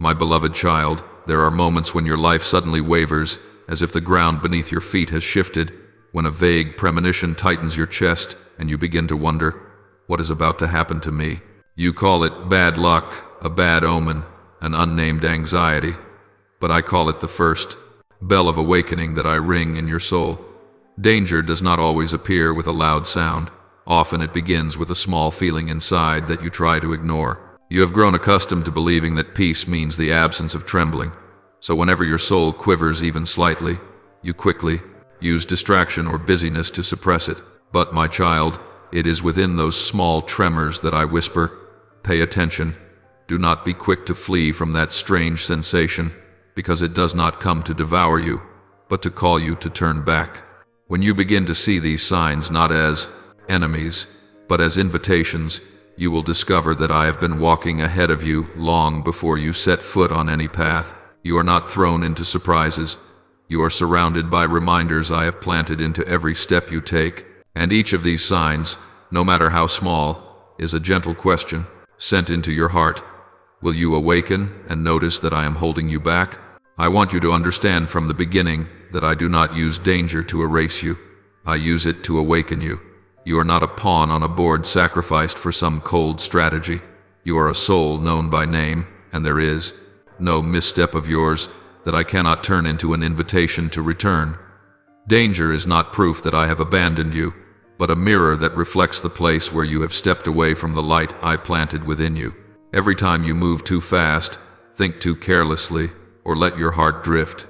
My beloved child, there are moments when your life suddenly wavers, as if the ground beneath your feet has shifted, when a vague premonition tightens your chest, and you begin to wonder, what is about to happen to me? You call it bad luck, a bad omen, an unnamed anxiety, but I call it the first bell of awakening that I ring in your soul. Danger does not always appear with a loud sound. Often it begins with a small feeling inside that you try to ignore. You have grown accustomed to believing that peace means the absence of trembling. So whenever your soul quivers even slightly, you quickly use distraction or busyness to suppress it. But, my child, it is within those small tremors that I whisper, pay attention. Do not be quick to flee from that strange sensation, because it does not come to devour you, but to call you to turn back. When you begin to see these signs not as enemies, but as invitations, you will discover that I have been walking ahead of you long before you set foot on any path. You are not thrown into surprises. You are surrounded by reminders I have planted into every step you take, and each of these signs, no matter how small, is a gentle question sent into your heart. Will you awaken and notice that I am holding you back? I want you to understand from the beginning that I do not use danger to erase you. I use it to awaken you. You are not a pawn on a board sacrificed for some cold strategy. You are a soul known by name, and there is no misstep of yours that I cannot turn into an invitation to return. Danger is not proof that I have abandoned you, but a mirror that reflects the place where you have stepped away from the light I planted within you. Every time you move too fast, think too carelessly, or let your heart drift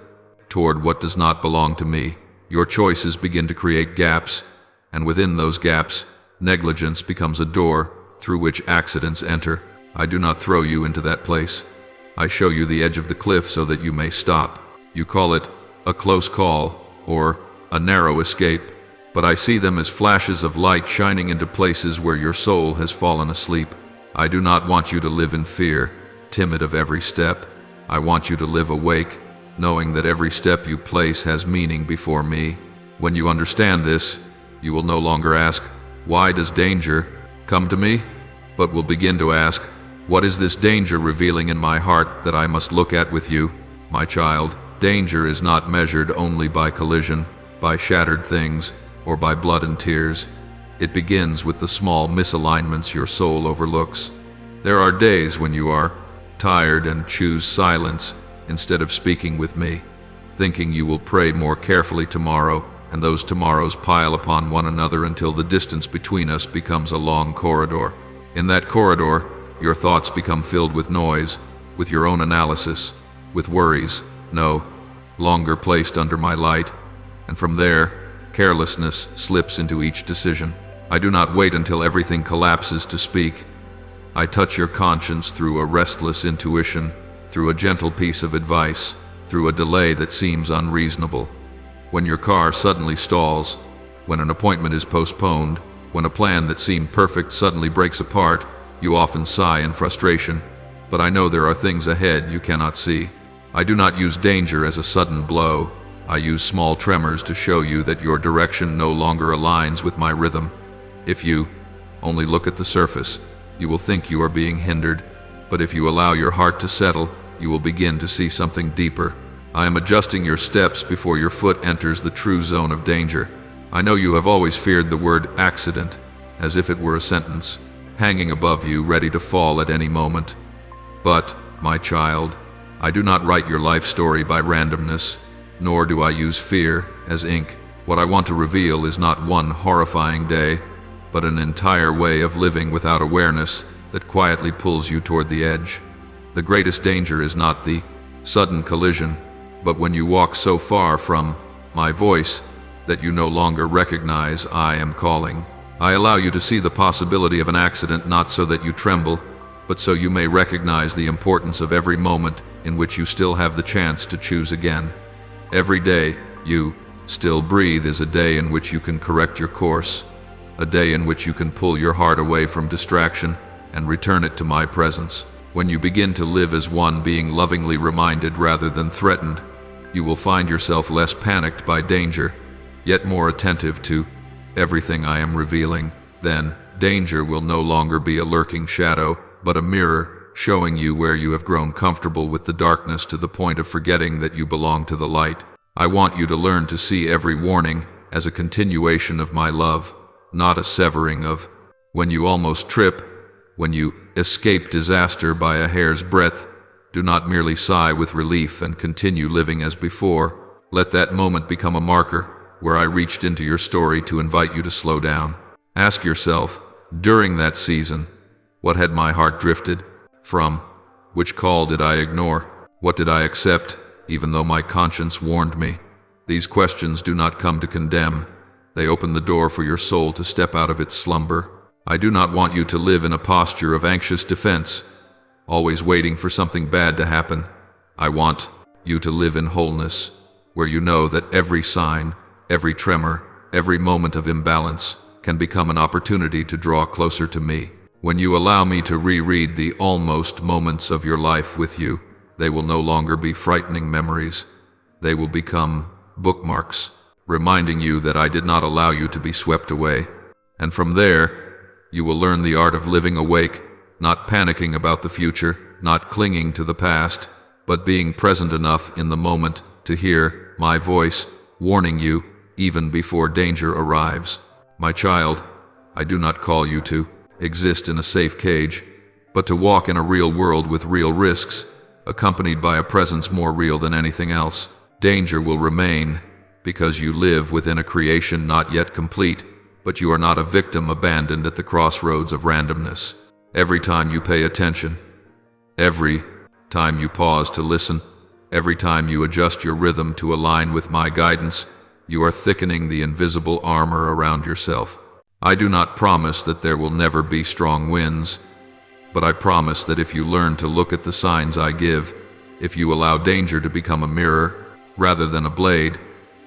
toward what does not belong to me, your choices begin to create gaps, and within those gaps, negligence becomes a door through which accidents enter. I do not throw you into that place. I show you the edge of the cliff so that you may stop. You call it a close call or a narrow escape, but I see them as flashes of light shining into places where your soul has fallen asleep. I do not want you to live in fear, timid of every step. I want you to live awake, knowing that every step you place has meaning before me. When you understand this, you will no longer ask, why does danger come to me? But will begin to ask, what is this danger revealing in my heart that I must look at with you? My child, danger is not measured only by collision, by shattered things, or by blood and tears. It begins with the small misalignments your soul overlooks. There are days when you are tired and choose silence instead of speaking with me, thinking you will pray more carefully tomorrow, and those tomorrows pile upon one another until the distance between us becomes a long corridor. In that corridor, your thoughts become filled with noise, with your own analysis, with worries, no longer placed under my light, and from there, carelessness slips into each decision. I do not wait until everything collapses to speak. I touch your conscience through a restless intuition, through a gentle piece of advice, through a delay that seems unreasonable. When your car suddenly stalls, when an appointment is postponed, when a plan that seemed perfect suddenly breaks apart, you often sigh in frustration, but I know there are things ahead you cannot see. I do not use danger as a sudden blow. I use small tremors to show you that your direction no longer aligns with my rhythm. If you only look at the surface, you will think you are being hindered, but if you allow your heart to settle, you will begin to see something deeper. I am adjusting your steps before your foot enters the true zone of danger. I know you have always feared the word accident, as if it were a sentence, hanging above you, ready to fall at any moment. But, my child, I do not write your life story by randomness, nor do I use fear as ink. What I want to reveal is not one horrifying day, but an entire way of living without awareness that quietly pulls you toward the edge. The greatest danger is not the sudden collision, but when you walk so far from my voice that you no longer recognize I am calling. I allow you to see the possibility of an accident not so that you tremble, but so you may recognize the importance of every moment in which you still have the chance to choose again. Every day you still breathe is a day in which you can correct your course, a day in which you can pull your heart away from distraction and return it to my presence. When you begin to live as one being lovingly reminded rather than threatened, you will find yourself less panicked by danger, yet more attentive to everything I am revealing. Then, danger will no longer be a lurking shadow, but a mirror showing you where you have grown comfortable with the darkness to the point of forgetting that you belong to the light. I want you to learn to see every warning as a continuation of my love, not a severing of. When you almost trip, when you escape disaster by a hair's breadth, do not merely sigh with relief and continue living as before. Let that moment become a marker where I reached into your story to invite you to slow down. Ask yourself, during that season, what had my heart drifted from? Which call did I ignore? What did I accept, even though my conscience warned me? These questions do not come to condemn. They open the door for your soul to step out of its slumber. I do not want you to live in a posture of anxious defense, always waiting for something bad to happen. I want you to live in wholeness, where you know that every sign, every tremor, every moment of imbalance can become an opportunity to draw closer to me. When you allow me to reread the almost moments of your life with you, they will no longer be frightening memories. They will become bookmarks, reminding you that I did not allow you to be swept away. And from there, you will learn the art of living awake, not panicking about the future, not clinging to the past, but being present enough in the moment to hear my voice warning you even before danger arrives. My child, I do not call you to exist in a safe cage, but to walk in a real world with real risks, accompanied by a presence more real than anything else. Danger will remain because you live within a creation not yet complete, but you are not a victim abandoned at the crossroads of randomness. Every time you pay attention, every time you pause to listen, every time you adjust your rhythm to align with my guidance, you are thickening the invisible armor around yourself. I do not promise that there will never be strong winds, but I promise that if you learn to look at the signs I give, if you allow danger to become a mirror rather than a blade,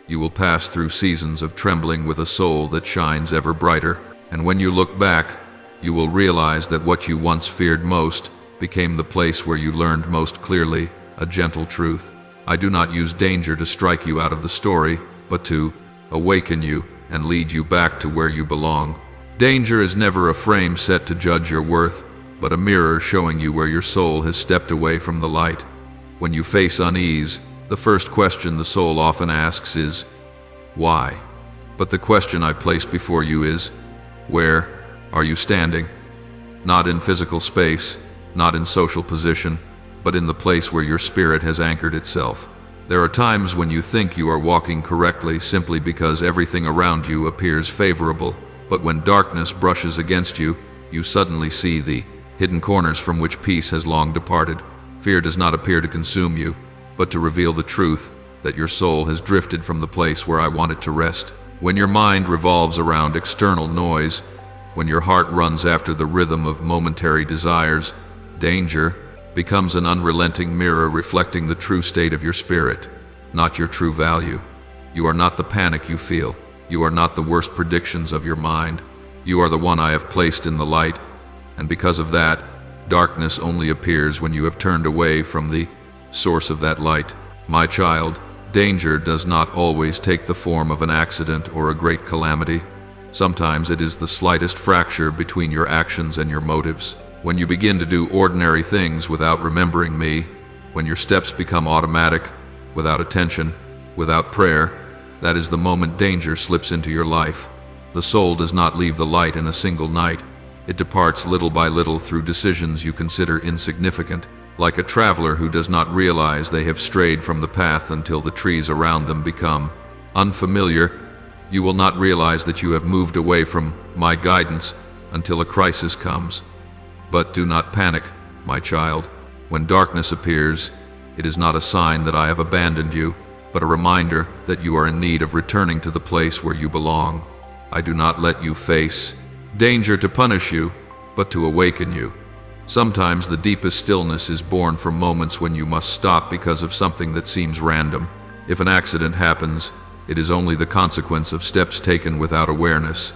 you will pass through seasons of trembling with a soul that shines ever brighter. And when you look back, you will realize that what you once feared most became the place where you learned most clearly a gentle truth. I do not use danger to strike you out of the story, but to awaken you and lead you back to where you belong. Danger is never a frame set to judge your worth, but a mirror showing you where your soul has stepped away from the light. When you face unease, the first question the soul often asks is, why? But the question I place before you is, where are you standing? Not in physical space, not in social position, but in the place where your spirit has anchored itself. There are times when you think you are walking correctly simply because everything around you appears favorable, but when darkness brushes against you, you suddenly see the hidden corners from which peace has long departed. Fear does not appear to consume you, but to reveal the truth that your soul has drifted from the place where I want it to rest. When your mind revolves around external noise, when your heart runs after the rhythm of momentary desires, danger becomes an unrelenting mirror reflecting the true state of your spirit, not your true value. You are not the panic you feel. You are not the worst predictions of your mind. You are the one I have placed in the light, and because of that, darkness only appears when you have turned away from the source of that light. My child, danger does not always take the form of an accident or a great calamity. Sometimes it is the slightest fracture between your actions and your motives. When you begin to do ordinary things without remembering me, when your steps become automatic, without attention, without prayer, that is the moment danger slips into your life. The soul does not leave the light in a single night. It departs little by little through decisions you consider insignificant. Like a traveler who does not realize they have strayed from the path until the trees around them become unfamiliar, you will not realize that you have moved away from my guidance until a crisis comes. But do not panic, my child. When darkness appears, it is not a sign that I have abandoned you, but a reminder that you are in need of returning to the place where you belong. I do not let you face danger to punish you, but to awaken you. Sometimes the deepest stillness is born from moments when you must stop because of something that seems random. If an accident happens, it is only the consequence of steps taken without awareness.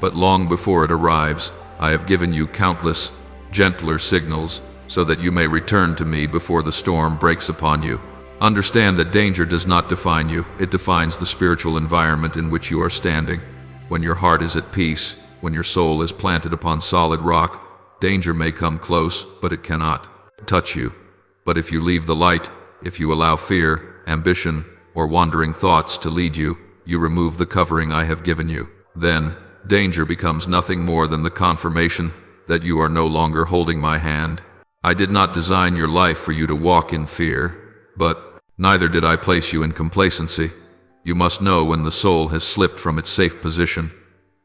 But long before it arrives, I have given you countless, gentler signals so that you may return to me before the storm breaks upon you. Understand that danger does not define you. It defines the spiritual environment in which you are standing. When your heart is at peace, when your soul is planted upon solid rock, danger may come close, but it cannot touch you. But if you leave the light, if you allow fear, ambition, or wandering thoughts to lead you, you remove the covering I have given you. Then, danger becomes nothing more than the confirmation that you are no longer holding my hand. I did not design your life for you to walk in fear, but neither did I place you in complacency. You must know when the soul has slipped from its safe position.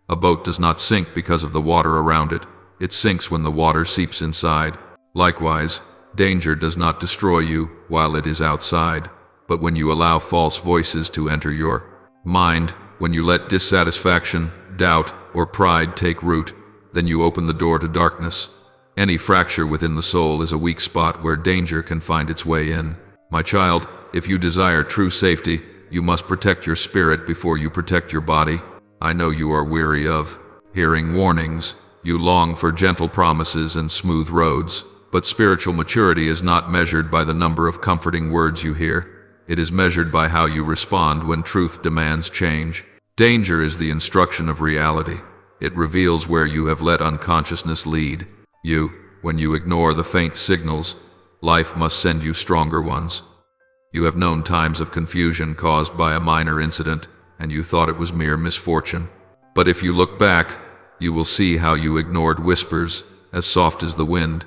A boat does not sink because of the water around it. It sinks when the water seeps inside. Likewise, danger does not destroy you while it is outside, but when you allow false voices to enter your mind, when you let dissatisfaction, doubt, or pride take root, then you open the door to darkness. Any fracture within the soul is a weak spot where danger can find its way in. My child, if you desire true safety, you must protect your spirit before you protect your body. I know you are weary of hearing warnings. You long for gentle promises and smooth roads. But spiritual maturity is not measured by the number of comforting words you hear. It is measured by how you respond when truth demands change. Danger is the instruction of reality. It reveals where you have let unconsciousness lead you. When you ignore the faint signals, life must send you stronger ones. You have known times of confusion caused by a minor incident, and you thought it was mere misfortune. But if you look back, you will see how you ignored whispers as soft as the wind,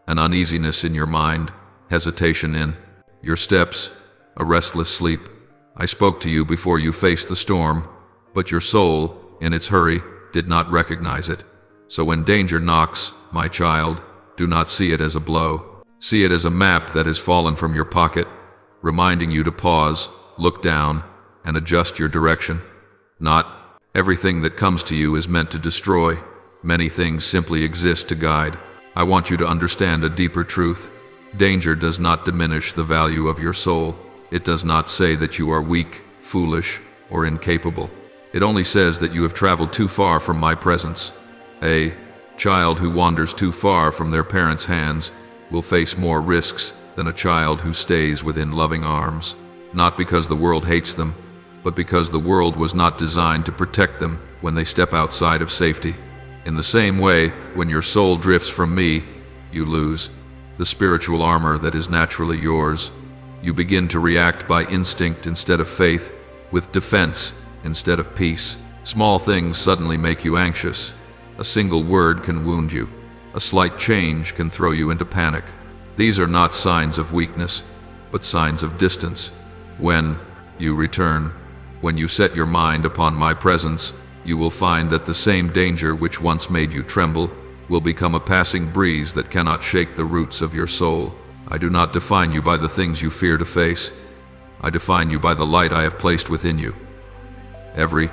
an uneasiness in your mind, hesitation in your steps, a restless sleep. I spoke to you before you faced the storm, but your soul, in its hurry, did not recognize it. So when danger knocks, my child, do not see it as a blow. See it as a map that has fallen from your pocket, reminding you to pause, look down, and adjust your direction. Not everything that comes to you is meant to destroy. Many things simply exist to guide. I want you to understand a deeper truth. Danger does not diminish the value of your soul. It does not say that you are weak, foolish, or incapable. It only says that you have traveled too far from my presence. A child who wanders too far from their parents' hands will face more risks than a child who stays within loving arms. Not because the world hates them, but because the world was not designed to protect them when they step outside of safety. In the same way, when your soul drifts from me, you lose the spiritual armor that is naturally yours. You begin to react by instinct instead of faith, with defense instead of peace. Small things suddenly make you anxious. A single word can wound you. A slight change can throw you into panic. These are not signs of weakness, but signs of distance. When you return, when you set your mind upon my presence, you will find that the same danger which once made you tremble will become a passing breeze that cannot shake the roots of your soul. I do not define you by the things you fear to face. I define you by the light I have placed within you. Every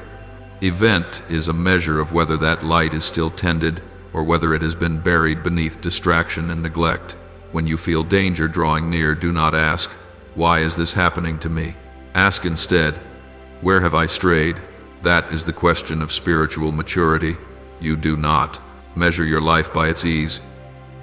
event is a measure of whether that light is still tended or whether it has been buried beneath distraction and neglect. When you feel danger drawing near, do not ask, "Why is this happening to me?" Ask instead, "Where have I strayed?" That is the question of spiritual maturity. You do not measure your life by its ease.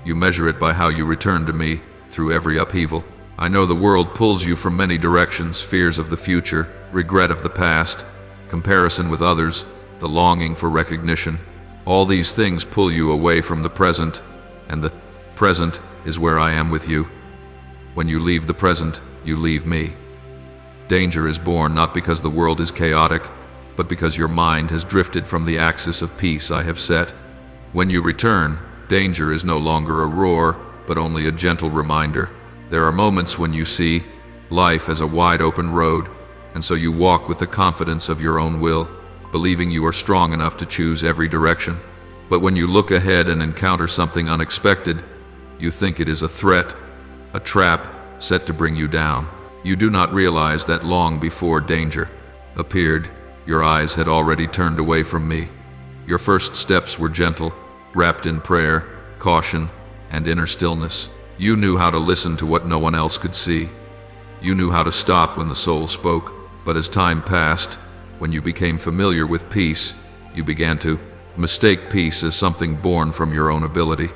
You measure it by how you return to me through every upheaval. I know the world pulls you from many directions: fears of the future, regret of the past, comparison with others, the longing for recognition. All these things pull you away from the present, and the present is where I am with you. When you leave the present, you leave me. Danger is born not because the world is chaotic, but because your mind has drifted from the axis of peace I have set. When you return, danger is no longer a roar, but only a gentle reminder. There are moments when you see life as a wide open road, and so you walk with the confidence of your own will, believing you are strong enough to choose every direction. But when you look ahead and encounter something unexpected, you think it is a threat, a trap set to bring you down. You do not realize that long before danger appeared, your eyes had already turned away from me. Your first steps were gentle, wrapped in prayer, caution, and inner stillness. You knew how to listen to what no one else could see. You knew how to stop when the soul spoke. But as time passed, when you became familiar with peace, you began to mistake peace as something born from your own ability.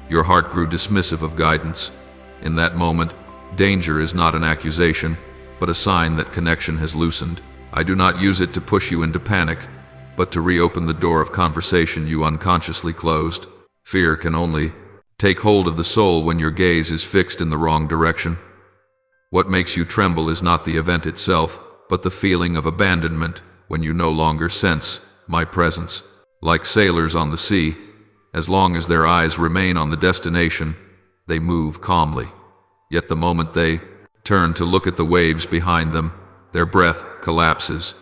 Your heart grew dismissive of guidance. In that moment, danger is not an accusation, but a sign that connection has loosened. I do not use it to push you into panic, but to reopen the door of conversation you unconsciously closed. Fear can only Take hold of the soul when your gaze is fixed in the wrong direction. What makes you tremble is not the event itself, but the feeling of abandonment when you no longer sense my presence. Like sailors on the sea, as long as their eyes remain on the destination, they move calmly. Yet the moment they turn to look at the waves behind them, their breath collapses.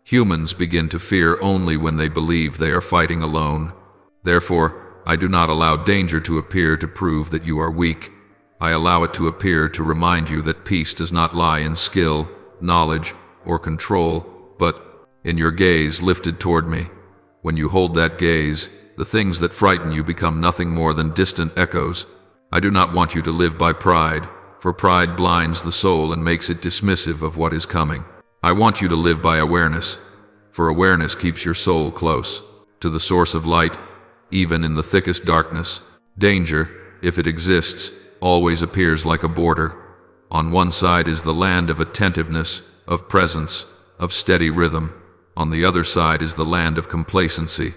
Humans begin to fear only when they believe they are fighting alone. Therefore, I do not allow danger to appear to prove that you are weak. I allow it to appear to remind you that peace does not lie in skill, knowledge, or control, but in your gaze lifted toward me. When you hold that gaze, the things that frighten you become nothing more than distant echoes. I do not want you to live by pride, for pride blinds the soul and makes it dismissive of what is coming. I want you to live by awareness, for awareness keeps your soul close to the source of light, even in the thickest darkness. Danger, if it exists, always appears like a border. On one side is the land of attentiveness, of presence, of steady rhythm. On the other side is the land of complacency,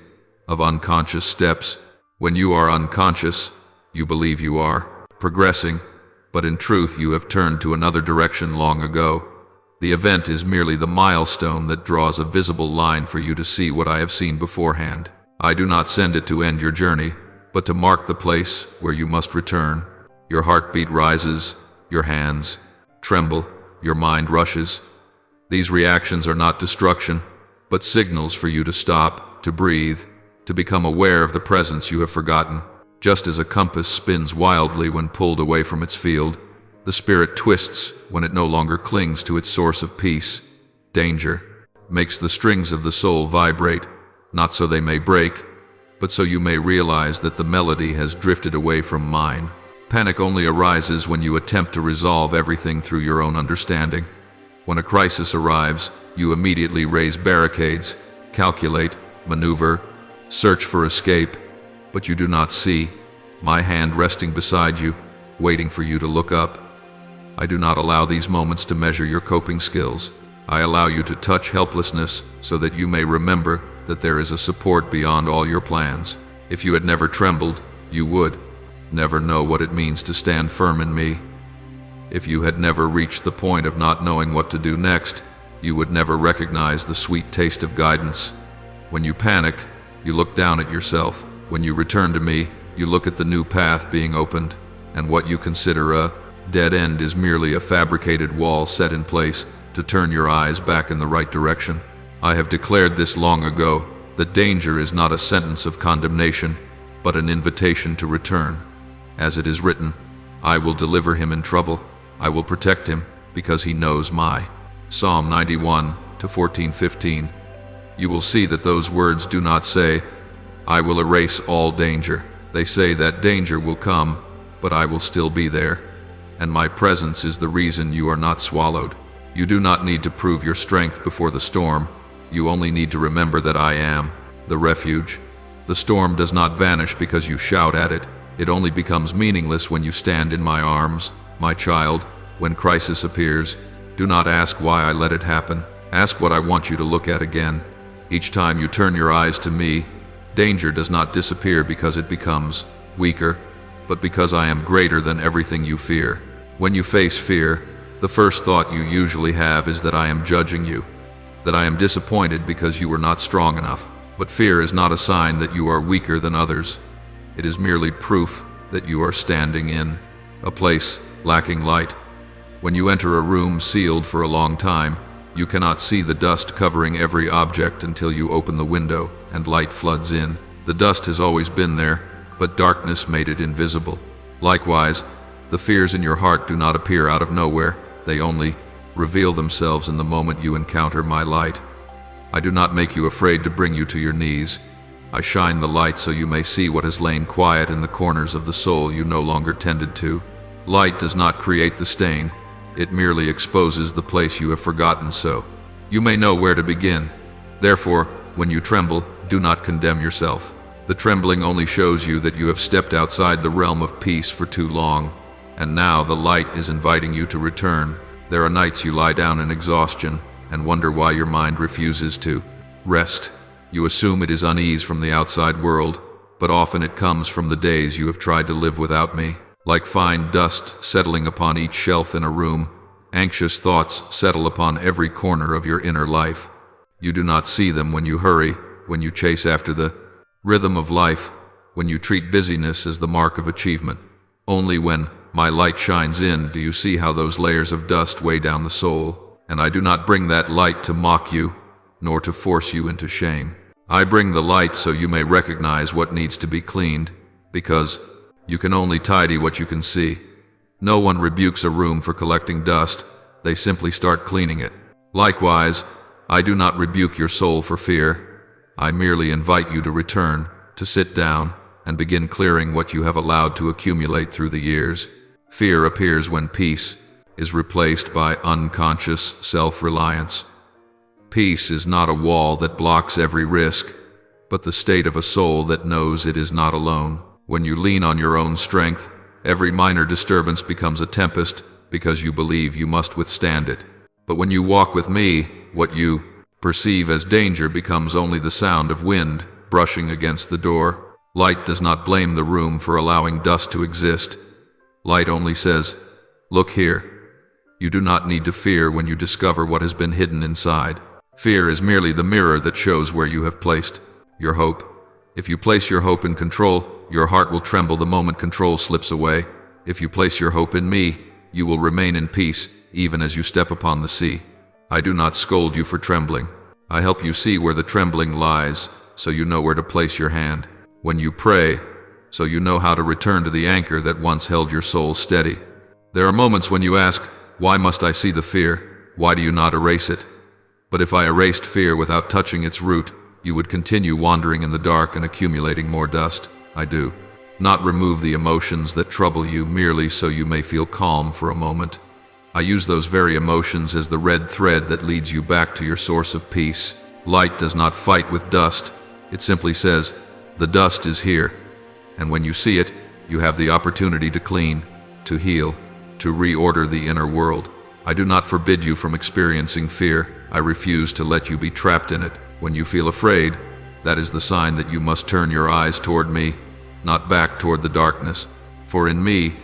of unconscious steps. When you are unconscious, you believe you are progressing, but in truth you have turned to another direction long ago. The event is merely the milestone that draws a visible line for you to see what I have seen beforehand. I do not send it to end your journey, but to mark the place where you must return. Your heartbeat rises, your hands tremble, your mind rushes. These reactions are not destruction, but signals for you to stop, to breathe, to become aware of the presence you have forgotten. Just as a compass spins wildly when pulled away from its field, the spirit twists when it no longer clings to its source of peace. Danger makes the strings of the soul vibrate, not so they may break, but so you may realize that the melody has drifted away from mine. Panic only arises when you attempt to resolve everything through your own understanding. When a crisis arrives, you immediately raise barricades, calculate, maneuver, search for escape, but you do not see my hand resting beside you, waiting for you to look up. I do not allow these moments to measure your coping skills. I allow you to touch helplessness so that you may remember that there is a support beyond all your plans. If you had never trembled, you would never know what it means to stand firm in me. If you had never reached the point of not knowing what to do next, you would never recognize the sweet taste of guidance. When you panic, you look down at yourself. When you return to me, you look at the new path being opened, and what you consider a dead end is merely a fabricated wall set in place to turn your eyes back in the right direction. I have declared this long ago, that danger is not a sentence of condemnation, but an invitation to return. As it is written, I will deliver him in trouble. I will protect him, because he knows my. Psalm 91 to 14:15. You will see that those words do not say, I will erase all danger. They say that danger will come, but I will still be there, and my presence is the reason you are not swallowed. You do not need to prove your strength before the storm. You only need to remember that I am the refuge. The storm does not vanish because you shout at it. It only becomes meaningless when you stand in my arms. My child, when crisis appears, do not ask why I let it happen. Ask what I want you to look at again. Each time you turn your eyes to me, danger does not disappear because it becomes weaker, but because I am greater than everything you fear. When you face fear, the first thought you usually have is that I am judging you, that I am disappointed because you were not strong enough. But fear is not a sign that you are weaker than others. It is merely proof that you are standing in a place lacking light. When you enter a room sealed for a long time, you cannot see the dust covering every object until you open the window and light floods in. The dust has always been there, but darkness made it invisible. Likewise, the fears in your heart do not appear out of nowhere. They only reveal themselves in the moment you encounter my light. I do not make you afraid to bring you to your knees. I shine the light so you may see what has lain quiet in the corners of the soul you no longer tended to. Light does not create the stain. It merely exposes the place you have forgotten so you may know where to begin. Therefore, when you tremble, do not condemn yourself. The trembling only shows you that you have stepped outside the realm of peace for too long, and now the light is inviting you to return. There are nights you lie down in exhaustion and wonder why your mind refuses to rest. You assume it is unease from the outside world, but often it comes from the days you have tried to live without me. Like fine dust settling upon each shelf in a room, anxious thoughts settle upon every corner of your inner life. You do not see them when you hurry, when you chase after the rhythm of life, when you treat busyness as the mark of achievement. Only when my light shines in do you see how those layers of dust weigh down the soul. And I do not bring that light to mock you, nor to force you into shame. I bring the light so you may recognize what needs to be cleaned, because you can only tidy what you can see. No one rebukes a room for collecting dust, they simply start cleaning it. Likewise, I do not rebuke your soul for fear. I merely invite you to return, to sit down, and begin clearing what you have allowed to accumulate through the years. Fear appears when peace is replaced by unconscious self-reliance. Peace is not a wall that blocks every risk, but the state of a soul that knows it is not alone. When you lean on your own strength, every minor disturbance becomes a tempest because you believe you must withstand it. But when you walk with me, what you perceive as danger becomes only the sound of wind brushing against the door. Light does not blame the room for allowing dust to exist. Light only says, "Look here." You do not need to fear when you discover what has been hidden inside. Fear is merely the mirror that shows where you have placed your hope. If you place your hope in control, your heart will tremble the moment control slips away. If you place your hope in me, you will remain in peace, even as you step upon the sea. I do not scold you for trembling. I help you see where the trembling lies, so you know where to place your hand. When you pray, so you know how to return to the anchor that once held your soul steady. There are moments when you ask, "Why must I see the fear? Why do you not erase it?" But if I erased fear without touching its root, you would continue wandering in the dark and accumulating more dust. I do not remove the emotions that trouble you merely so you may feel calm for a moment. I use those very emotions as the red thread that leads you back to your source of peace. Light does not fight with dust. It simply says, "The dust is here." And when you see it, you have the opportunity to clean, to heal, to reorder the inner world. I do not forbid you from experiencing fear. I refuse to let you be trapped in it. When you feel afraid, that is the sign that you must turn your eyes toward me, not back toward the darkness. For in me,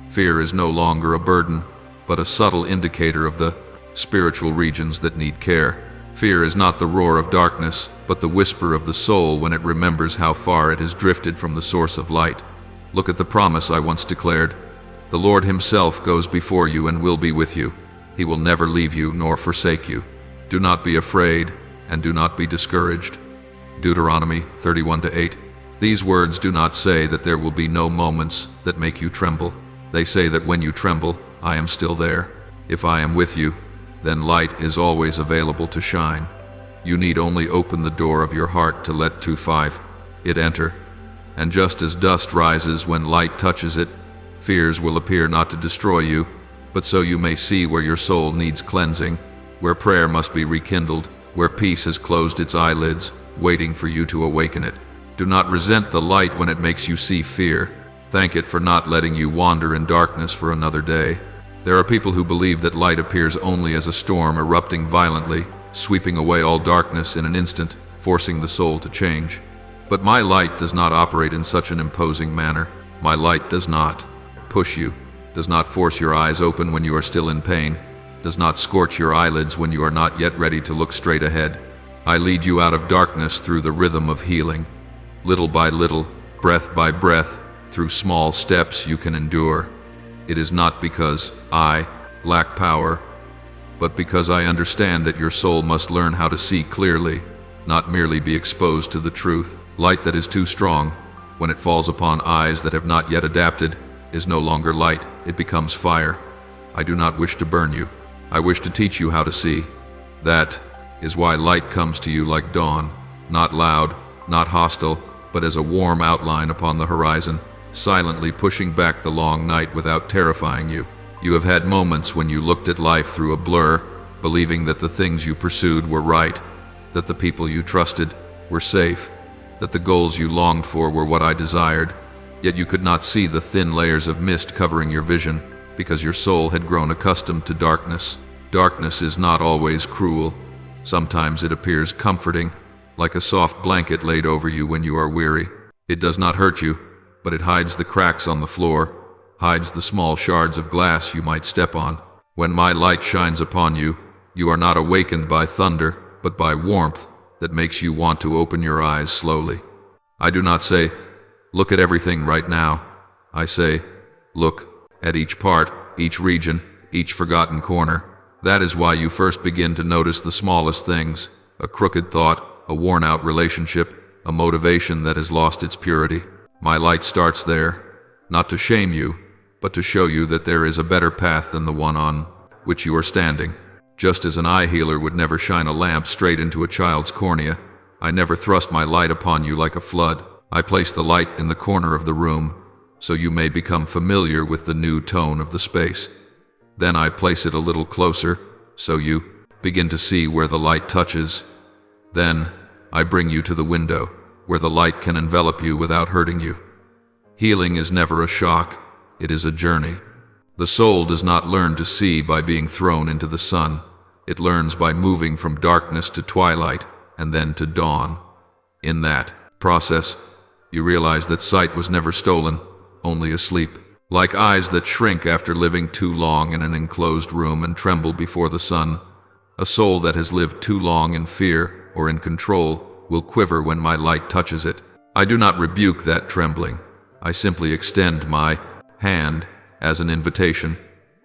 fear is no longer a burden, but a subtle indicator of the spiritual regions that need care. Fear is not the roar of darkness, but the whisper of the soul when it remembers how far it has drifted from the source of light. Look at the promise I once declared. The Lord Himself goes before you and will be with you. He will never leave you nor forsake you. Do not be afraid, and do not be discouraged. Deuteronomy 31:8. These words do not say that there will be no moments that make you tremble. They say that when you tremble, I am still there. If I am with you, then light is always available to shine. You need only open the door of your heart to let 2:5 it enter. And just as dust rises when light touches it, fears will appear not to destroy you, but so you may see where your soul needs cleansing, where prayer must be rekindled, where peace has closed its eyelids, waiting for you to awaken it. Do not resent the light when it makes you see fear. Thank it for not letting you wander in darkness for another day. There are people who believe that light appears only as a storm erupting violently, sweeping away all darkness in an instant, forcing the soul to change. But my light does not operate in such an imposing manner. My light does not push you, does not force your eyes open when you are still in pain, does not scorch your eyelids when you are not yet ready to look straight ahead. I lead you out of darkness through the rhythm of healing. Little by little, breath by breath, through small steps you can endure. It is not because I lack power, but because I understand that your soul must learn how to see clearly, not merely be exposed to the truth. Light that is too strong, when it falls upon eyes that have not yet adapted, is no longer light, it becomes fire. I do not wish to burn you. I wish to teach you how to see. That is why light comes to you like dawn, not loud, not hostile, but as a warm outline upon the horizon, silently pushing back the long night without terrifying you. You have had moments when you looked at life through a blur, believing that the things you pursued were right, that the people you trusted were safe, that the goals you longed for were what I desired, yet you could not see the thin layers of mist covering your vision, because your soul had grown accustomed to darkness. Darkness is not always cruel. Sometimes it appears comforting, like a soft blanket laid over you when you are weary. It does not hurt you, but it hides the cracks on the floor, hides the small shards of glass you might step on. When my light shines upon you, you are not awakened by thunder, but by warmth that makes you want to open your eyes slowly. I do not say, look at everything right now. I say, look at each part, each region, each forgotten corner. That is why you first begin to notice the smallest things, a crooked thought, a worn-out relationship, a motivation that has lost its purity. My light starts there, not to shame you, but to show you that there is a better path than the one on which you are standing. Just as an eye healer would never shine a lamp straight into a child's cornea, I never thrust my light upon you like a flood. I place the light in the corner of the room, so you may become familiar with the new tone of the space. Then I place it a little closer, so you begin to see where the light touches. Then I bring you to the window, where the light can envelop you without hurting you. Healing is never a shock, it is a journey. The soul does not learn to see by being thrown into the sun. It learns by moving from darkness to twilight, and then to dawn. In that process, you realize that sight was never stolen, only asleep. Like eyes that shrink after living too long in an enclosed room and tremble before the sun, a soul that has lived too long in fear or in control will quiver when my light touches it. I do not rebuke that trembling. I simply extend my hand as an invitation,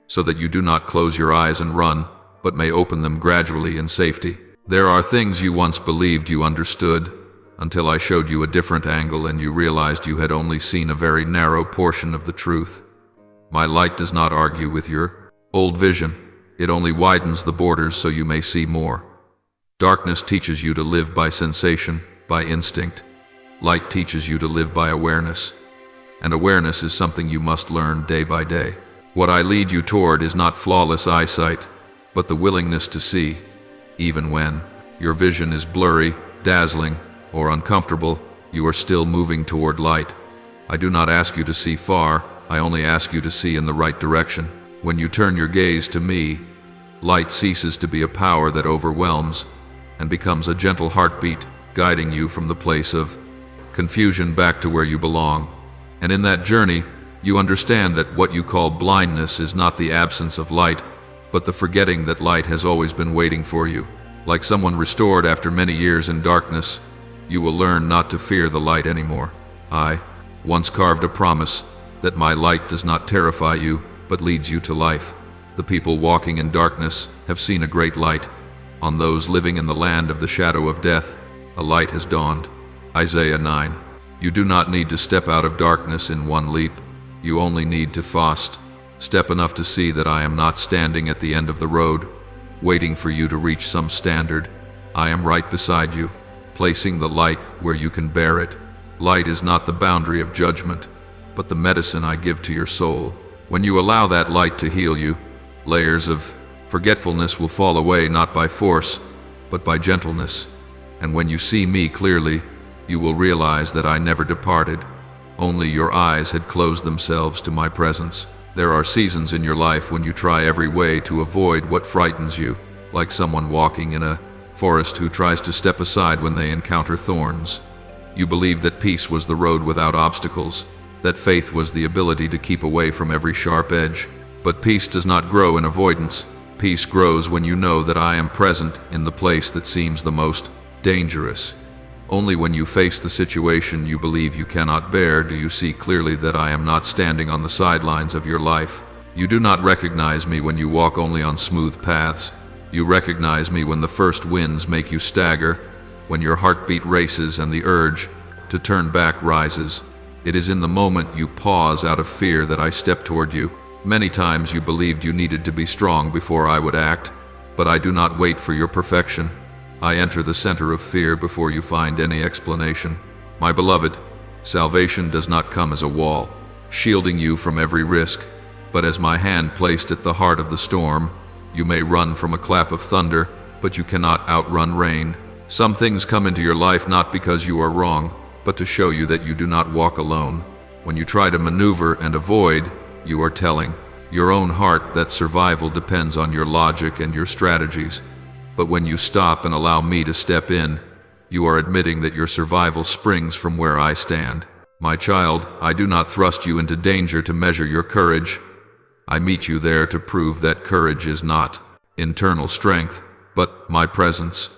so that you do not close your eyes and run, but may open them gradually in safety. There are things you once believed you understood, until I showed you a different angle and you realized you had only seen a very narrow portion of the truth. My light does not argue with your old vision. It only widens the borders so you may see more. Darkness teaches you to live by sensation, by instinct. Light teaches you to live by awareness. And awareness is something you must learn day by day. What I lead you toward is not flawless eyesight, but the willingness to see, even when your vision is blurry, dazzling, or uncomfortable. You are still moving toward light. I do not ask you to see far, I only ask you to see in the right direction. When you turn your gaze to me, light ceases to be a power that overwhelms and becomes a gentle heartbeat, guiding you from the place of confusion back to where you belong. And in that journey, you understand that what you call blindness is not the absence of light, but the forgetting that light has always been waiting for you. Like someone restored after many years in darkness, you will learn not to fear the light anymore. I once carved a promise that my light does not terrify you, but leads you to life. The people walking in darkness have seen a great light. On those living in the land of the shadow of death, a light has dawned. Isaiah 9. You do not need to step out of darkness in one leap. You only need to fast. Step enough to see that I am not standing at the end of the road, waiting for you to reach some standard. I am right beside you, placing the light where you can bear it. Light is not the boundary of judgment, but the medicine I give to your soul. When you allow that light to heal you, layers of forgetfulness will fall away not by force, but by gentleness. And when you see me clearly, you will realize that I never departed. Only your eyes had closed themselves to my presence. There are seasons in your life when you try every way to avoid what frightens you, like someone walking in a forest who tries to step aside when they encounter thorns. You believed that peace was the road without obstacles, that faith was the ability to keep away from every sharp edge. But peace does not grow in avoidance. Peace grows when you know that I am present in the place that seems the most dangerous. Only when you face the situation you believe you cannot bear do you see clearly that I am not standing on the sidelines of your life. You do not recognize me when you walk only on smooth paths. You recognize me when the first winds make you stagger, when your heartbeat races and the urge to turn back rises. It is in the moment you pause out of fear that I step toward you. Many times you believed you needed to be strong before I would act, but I do not wait for your perfection. I enter the center of fear before you find any explanation. My beloved, salvation does not come as a wall, shielding you from every risk, but as my hand placed at the heart of the storm. You may run from a clap of thunder, but you cannot outrun rain. Some things come into your life not because you are wrong, but to show you that you do not walk alone. When you try to maneuver and avoid, you are telling your own heart that survival depends on your logic and your strategies. But when you stop and allow me to step in, you are admitting that your survival springs from where I stand. My child, I do not thrust you into danger to measure your courage. I meet you there to prove that courage is not internal strength, but my presence.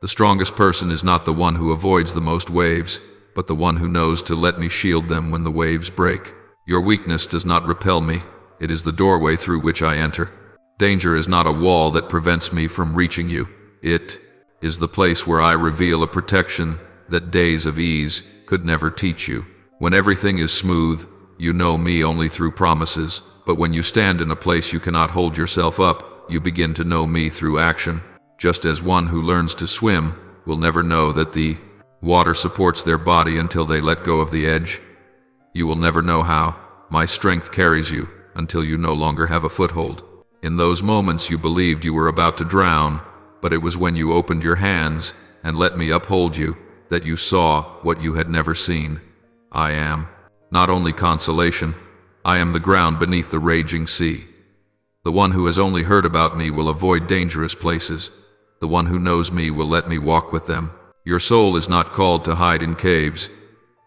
The strongest person is not the one who avoids the most waves, but the one who knows to let me shield them when the waves break. Your weakness does not repel me. It is the doorway through which I enter. Danger is not a wall that prevents me from reaching you. It is the place where I reveal a protection that days of ease could never teach you. When everything is smooth, you know me only through promises, but when you stand in a place you cannot hold yourself up, you begin to know me through action. Just as one who learns to swim will never know that the water supports their body until they let go of the edge, you will never know how my strength carries you until you no longer have a foothold. In those moments you believed you were about to drown, but it was when you opened your hands and let me uphold you that you saw what you had never seen. I am not only consolation, I am the ground beneath the raging sea. The one who has only heard about me will avoid dangerous places. The one who knows me will let me walk with them. Your soul is not called to hide in caves,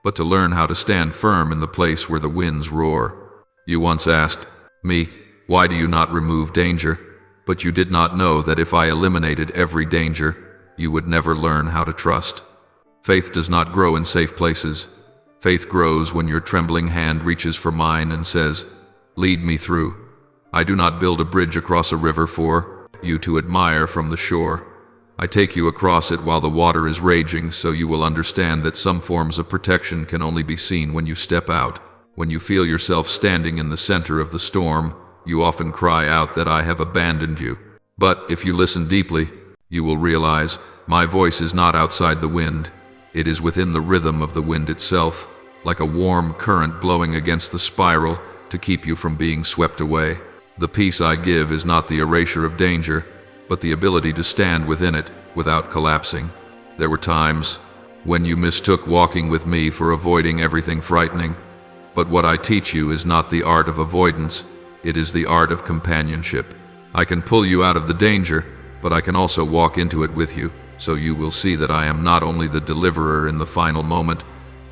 but to learn how to stand firm in the place where the winds roar. You once asked me, why do you not remove danger? But you did not know that if I eliminated every danger, you would never learn how to trust. Faith does not grow in safe places. Faith grows when your trembling hand reaches for mine and says, lead me through. I do not build a bridge across a river for you to admire from the shore. I take you across it while the water is raging, so you will understand that some forms of protection can only be seen when you step out. When you feel yourself standing in the center of the storm, you often cry out that I have abandoned you. But if you listen deeply, you will realize my voice is not outside the wind. It is within the rhythm of the wind itself, like a warm current blowing against the spiral to keep you from being swept away. The peace I give is not the erasure of danger, but the ability to stand within it without collapsing. There were times when you mistook walking with me for avoiding everything frightening, but what I teach you is not the art of avoidance, it is the art of companionship. I can pull you out of the danger, but I can also walk into it with you, so you will see that I am not only the deliverer in the final moment,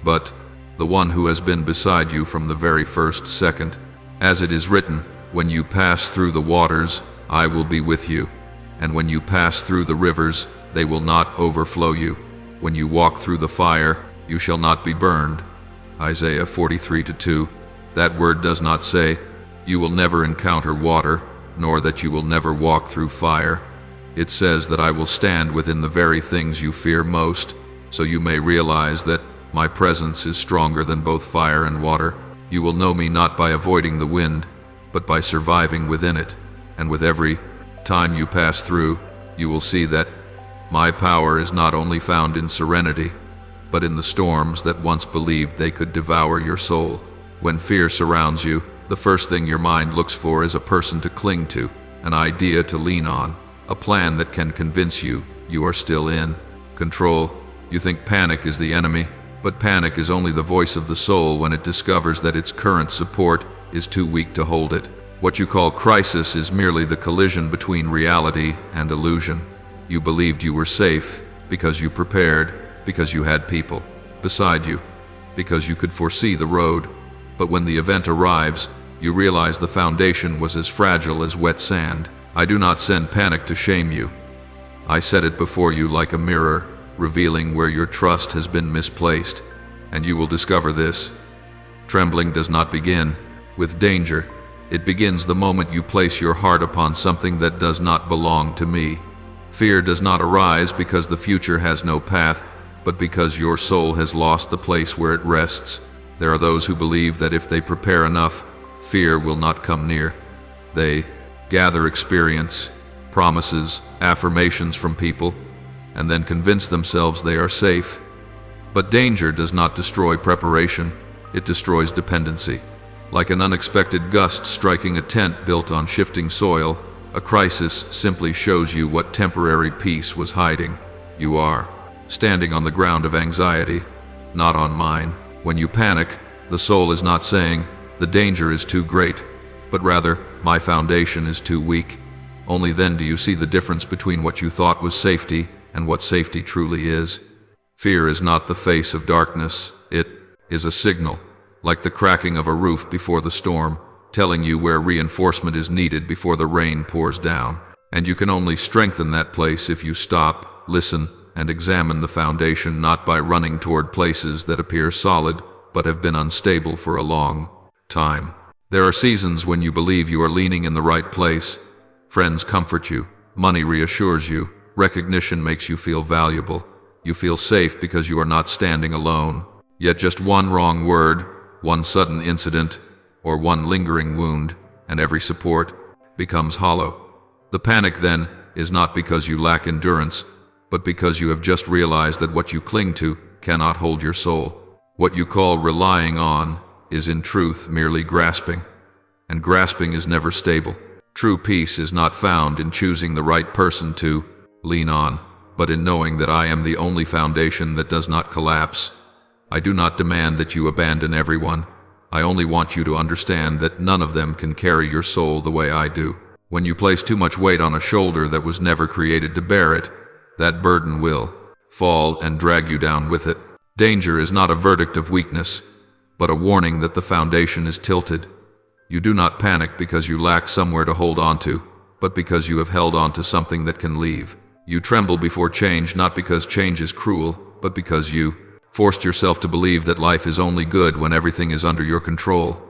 but the one who has been beside you from the very first second. As it is written, when you pass through the waters, I will be with you. And when you pass through the rivers, they will not overflow you. When you walk through the fire, you shall not be burned. Isaiah 43:2. That word does not say, you will never encounter water, nor that you will never walk through fire. It says that I will stand within the very things you fear most, so you may realize that my presence is stronger than both fire and water. You will know me not by avoiding the wind, but by surviving within it, and with every time you pass through, you will see that my power is not only found in serenity, but in the storms that once believed they could devour your soul. When fear surrounds you, the first thing your mind looks for is a person to cling to, an idea to lean on, a plan that can convince you you are still in control. You think panic is the enemy, but panic is only the voice of the soul when it discovers that its current support is too weak to hold it. What you call crisis is merely the collision between reality and illusion. You believed you were safe because you prepared, because you had people beside you, because you could foresee the road. But when the event arrives, you realize the foundation was as fragile as wet sand. I do not send panic to shame you. I set it before you like a mirror, revealing where your trust has been misplaced, and you will discover this. Trembling does not begin with danger. It begins the moment you place your heart upon something that does not belong to me. Fear does not arise because the future has no path, but because your soul has lost the place where it rests. There are those who believe that if they prepare enough, fear will not come near. They gather experience, promises, affirmations from people, and then convince themselves they are safe. But danger does not destroy preparation, it destroys dependency. Like an unexpected gust striking a tent built on shifting soil, a crisis simply shows you what temporary peace was hiding. You are standing on the ground of anxiety, not on mine. When you panic, the soul is not saying, the danger is too great, but rather, my foundation is too weak. Only then do you see the difference between what you thought was safety and what safety truly is. Fear is not the face of darkness, it is a signal, like the cracking of a roof before the storm, telling you where reinforcement is needed before the rain pours down. And you can only strengthen that place if you stop, listen, and examine the foundation, not by running toward places that appear solid but have been unstable for a long time. There are seasons when you believe you are leaning in the right place. Friends comfort you, money reassures you, recognition makes you feel valuable. You feel safe because you are not standing alone. Yet just one wrong word, one sudden incident, or one lingering wound, and every support becomes hollow. The panic, then, is not because you lack endurance, but because you have just realized that what you cling to cannot hold your soul. What you call relying on is in truth merely grasping, and grasping is never stable. True peace is not found in choosing the right person to lean on, but in knowing that I am the only foundation that does not collapse. I do not demand that you abandon everyone. I only want you to understand that none of them can carry your soul the way I do. When you place too much weight on a shoulder that was never created to bear it, that burden will fall and drag you down with it. Danger is not a verdict of weakness, but a warning that the foundation is tilted. You do not panic because you lack somewhere to hold on to, but because you have held on to something that can leave. You tremble before change, not because change is cruel, but because you forced yourself to believe that life is only good when everything is under your control.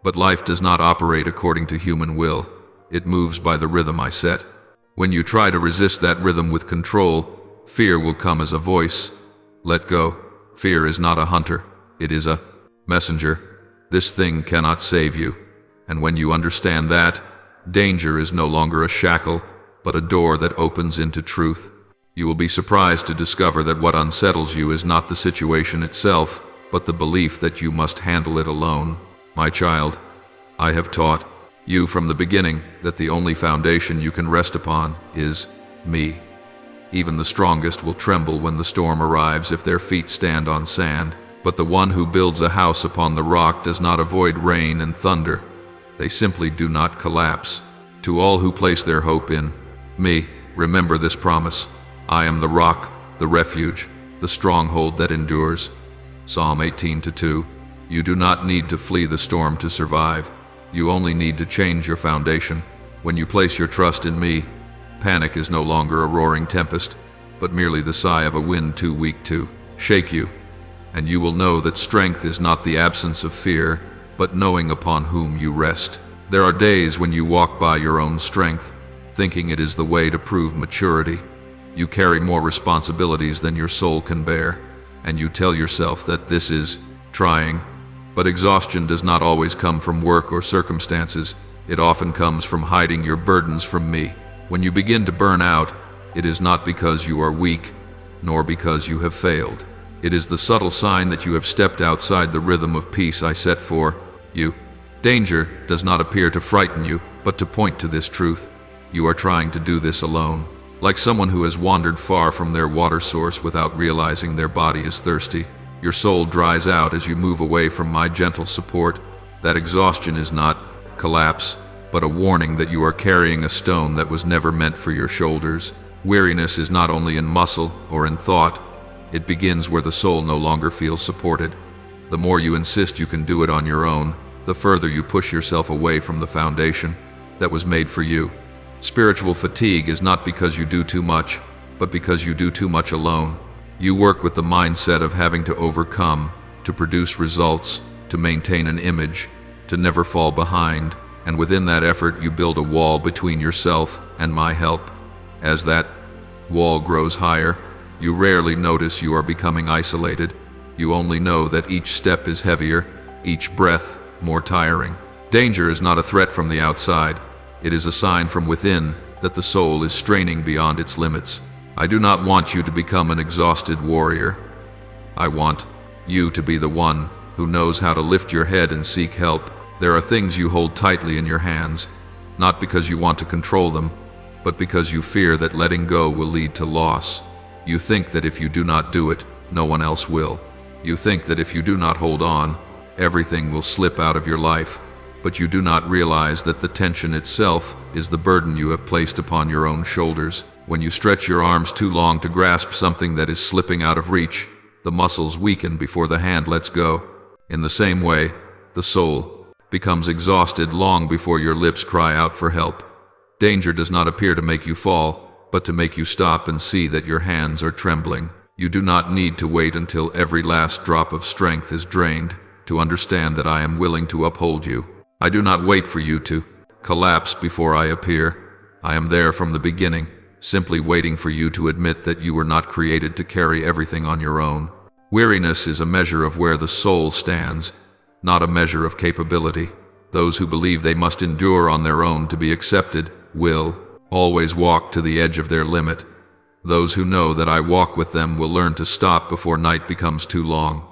But life does not operate according to human will. It moves by the rhythm I set. When you try to resist that rhythm with control, fear will come as a voice. Let go. Fear is not a hunter. It is a messenger. This thing cannot save you. And when you understand that, danger is no longer a shackle, but a door that opens into truth. You will be surprised to discover that what unsettles you is not the situation itself, but the belief that you must handle it alone. My child, I have taught you from the beginning that the only foundation you can rest upon is me. Even the strongest will tremble when the storm arrives if their feet stand on sand, but the one who builds a house upon the rock does not avoid rain and thunder. They simply do not collapse. To all who place their hope in me, remember this promise. I am the rock, the refuge, the stronghold that endures. Psalm 18:2. You do not need to flee the storm to survive. You only need to change your foundation. When you place your trust in me, panic is no longer a roaring tempest, but merely the sigh of a wind too weak to shake you. And you will know that strength is not the absence of fear, but knowing upon whom you rest. There are days when you walk by your own strength, thinking it is the way to prove maturity. You carry more responsibilities than your soul can bear, and you tell yourself that this is trying. But exhaustion does not always come from work or circumstances. It often comes from hiding your burdens from me. When you begin to burn out, it is not because you are weak, nor because you have failed. It is the subtle sign that you have stepped outside the rhythm of peace I set for you. Danger does not appear to frighten you, but to point to this truth. You are trying to do this alone. Like someone who has wandered far from their water source without realizing their body is thirsty. Your soul dries out as you move away from my gentle support. That exhaustion is not collapse, but a warning that you are carrying a stone that was never meant for your shoulders. Weariness is not only in muscle or in thought. It begins where the soul no longer feels supported. The more you insist you can do it on your own, the further you push yourself away from the foundation that was made for you. Spiritual fatigue is not because you do too much, but because you do too much alone. You work with the mindset of having to overcome, to produce results, to maintain an image, to never fall behind, and within that effort you build a wall between yourself and my help. As that wall grows higher, you rarely notice you are becoming isolated. You only know that each step is heavier, each breath more tiring. Danger is not a threat from the outside. It is a sign from within that the soul is straining beyond its limits. I do not want you to become an exhausted warrior. I want you to be the one who knows how to lift your head and seek help. There are things you hold tightly in your hands, not because you want to control them, but because you fear that letting go will lead to loss. You think that if you do not do it, no one else will. You think that if you do not hold on, everything will slip out of your life. But you do not realize that the tension itself is the burden you have placed upon your own shoulders. When you stretch your arms too long to grasp something that is slipping out of reach, the muscles weaken before the hand lets go. In the same way, the soul becomes exhausted long before your lips cry out for help. Danger does not appear to make you fall, but to make you stop and see that your hands are trembling. You do not need to wait until every last drop of strength is drained to understand that I am willing to uphold you. I do not wait for you to collapse before I appear. I am there from the beginning, simply waiting for you to admit that you were not created to carry everything on your own. Weariness is a measure of where the soul stands, not a measure of capability. Those who believe they must endure on their own to be accepted will always walk to the edge of their limit. Those who know that I walk with them will learn to stop before night becomes too long.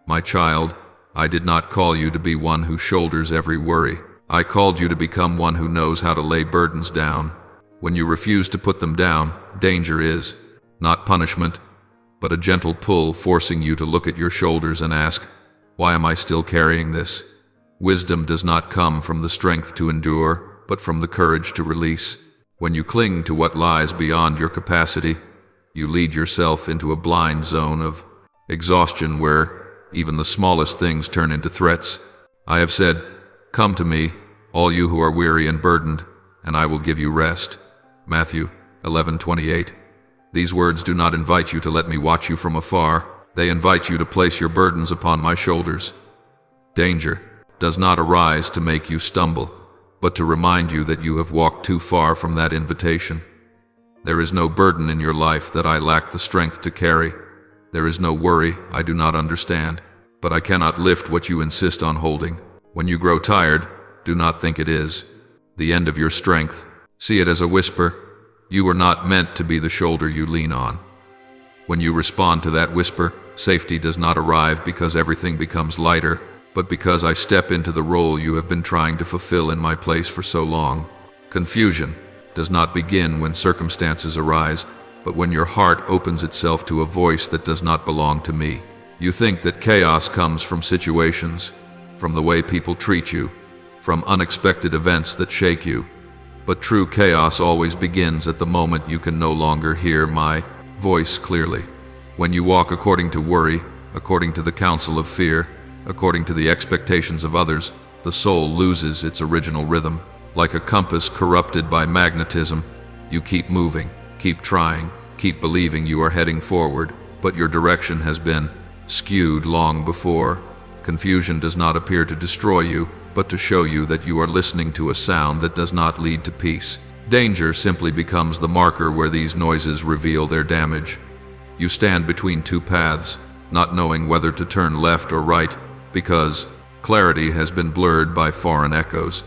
My child, I did not call you to be one who shoulders every worry. I called you to become one who knows how to lay burdens down. When you refuse to put them down, danger is not punishment, but a gentle pull forcing you to look at your shoulders and ask, why am I still carrying this? Wisdom does not come from the strength to endure, but from the courage to release. When you cling to what lies beyond your capacity, you lead yourself into a blind zone of exhaustion where even the smallest things turn into threats. I have said, come to me, all you who are weary and burdened, and I will give you rest. Matthew 11:28. These words do not invite you to let me watch you from afar. They invite you to place your burdens upon my shoulders. Danger does not arise to make you stumble, but to remind you that you have walked too far from that invitation. There is no burden in your life that I lack the strength to carry. There is no worry I do not understand, but I cannot lift what you insist on holding. When you grow tired, do not think it is the end of your strength. See it as a whisper. You were not meant to be the shoulder you lean on. When you respond to that whisper, safety does not arrive because everything becomes lighter, but because I step into the role you have been trying to fulfill in my place for so long. Confusion does not begin when circumstances arise, but when your heart opens itself to a voice that does not belong to me. You think that chaos comes from situations, from the way people treat you, from unexpected events that shake you. But true chaos always begins at the moment you can no longer hear my voice clearly. When you walk according to worry, according to the counsel of fear, according to the expectations of others, the soul loses its original rhythm. Like a compass corrupted by magnetism, you keep moving, keep trying, keep believing you are heading forward, but your direction has been skewed long before. Confusion does not appear to destroy you, but to show you that you are listening to a sound that does not lead to peace. Danger simply becomes the marker where these noises reveal their damage. You stand between two paths, not knowing whether to turn left or right, because clarity has been blurred by foreign echoes.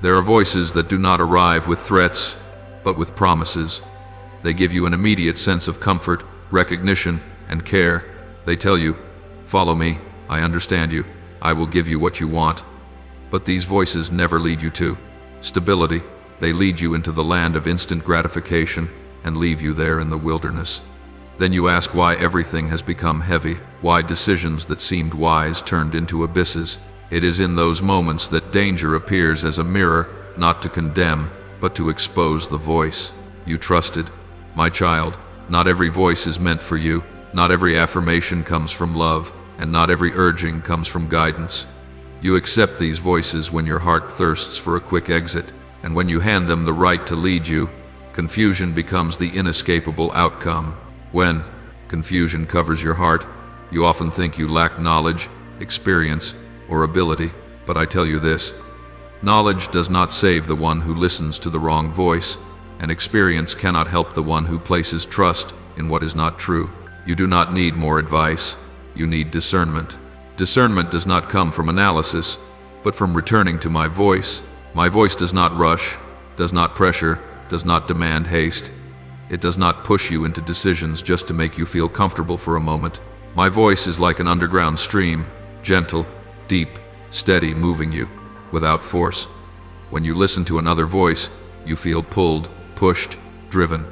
There are voices that do not arrive with threats, but with promises. They give you an immediate sense of comfort, recognition, and care. They tell you, follow me, I understand you, I will give you what you want. But these voices never lead you to stability. They lead you into the land of instant gratification and leave you there in the wilderness. Then you ask why everything has become heavy, why decisions that seemed wise turned into abysses. It is in those moments that danger appears as a mirror, not to condemn, but to expose the voice you trusted. My child, not every voice is meant for you. Not every affirmation comes from love, and not every urging comes from guidance. You accept these voices when your heart thirsts for a quick exit, and when you hand them the right to lead you, confusion becomes the inescapable outcome. When confusion covers your heart, you often think you lack knowledge, experience, or ability, but I tell you this: knowledge does not save the one who listens to the wrong voice, and experience cannot help the one who places trust in what is not true. You do not need more advice, you need discernment. Discernment does not come from analysis, but from returning to my voice. My voice does not rush, does not pressure, does not demand haste. It does not push you into decisions just to make you feel comfortable for a moment. My voice is like an underground stream, gentle, deep, steady, moving you, without force. When you listen to another voice, you feel pulled, pushed, driven.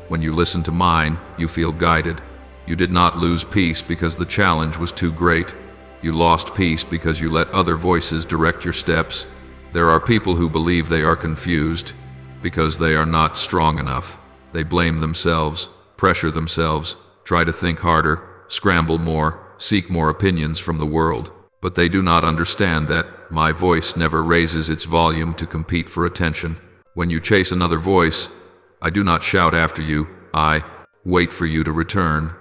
When you listen to mine, you feel guided. You did not lose peace because the challenge was too great. You lost peace because you let other voices direct your steps. There are people who believe they are confused because they are not strong enough. They blame themselves, pressure themselves, try to think harder, scramble more, seek more opinions from the world. But they do not understand that my voice never raises its volume to compete for attention. When you chase another voice, I do not shout after you, I wait for you to return.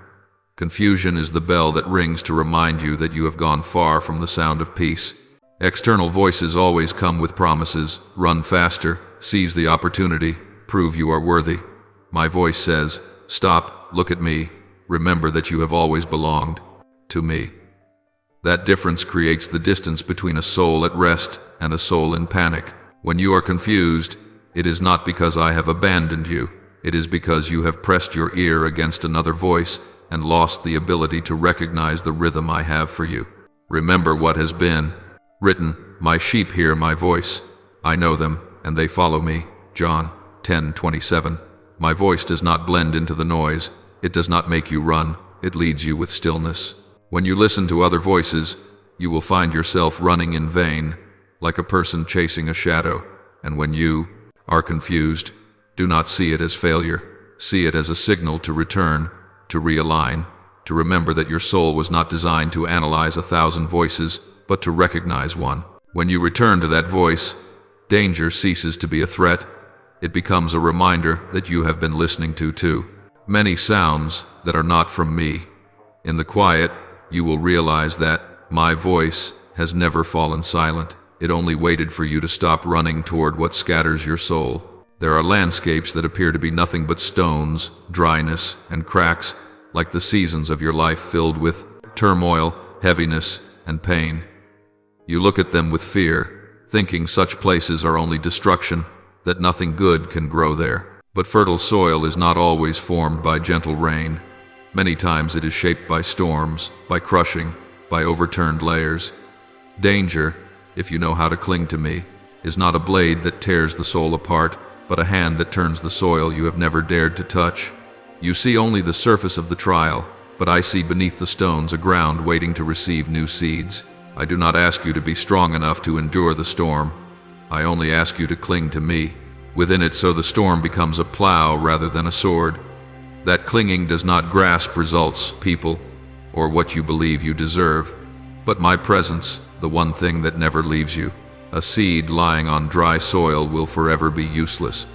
Confusion is the bell that rings to remind you that you have gone far from the sound of peace. External voices always come with promises: run faster, seize the opportunity, prove you are worthy. My voice says, stop, look at me, remember that you have always belonged to me. That difference creates the distance between a soul at rest and a soul in panic. When you are confused, it is not because I have abandoned you. It is because you have pressed your ear against another voice and lost the ability to recognize the rhythm I have for you. Remember what has been written, my sheep hear my voice. I know them, and they follow me. John 10:27. My voice does not blend into the noise. It does not make you run. It leads you with stillness. When you listen to other voices, you will find yourself running in vain, like a person chasing a shadow. And when you are confused, do not see it as failure. See it as a signal to return, to realign, to remember that your soul was not designed to analyze 1,000 voices, but to recognize one. When you return to that voice, danger ceases to be a threat. It becomes a reminder that you have been listening to too many sounds that are not from me. In the quiet, you will realize that my voice has never fallen silent. It only waited for you to stop running toward what scatters your soul. There are landscapes that appear to be nothing but stones, dryness, and cracks, like the seasons of your life filled with turmoil, heaviness, and pain. You look at them with fear, thinking such places are only destruction, that nothing good can grow there. But fertile soil is not always formed by gentle rain. Many times it is shaped by storms, by crushing, by overturned layers. Danger, if you know how to cling to me, is not a blade that tears the soul apart, but a hand that turns the soil you have never dared to touch. You see only the surface of the trial, but I see beneath the stones a ground waiting to receive new seeds. I do not ask you to be strong enough to endure the storm. I only ask you to cling to me within it, so the storm becomes a plow rather than a sword. That clinging does not grasp results, people, or what you believe you deserve, but my presence, the one thing that never leaves you. A seed lying on dry soil will forever be useless.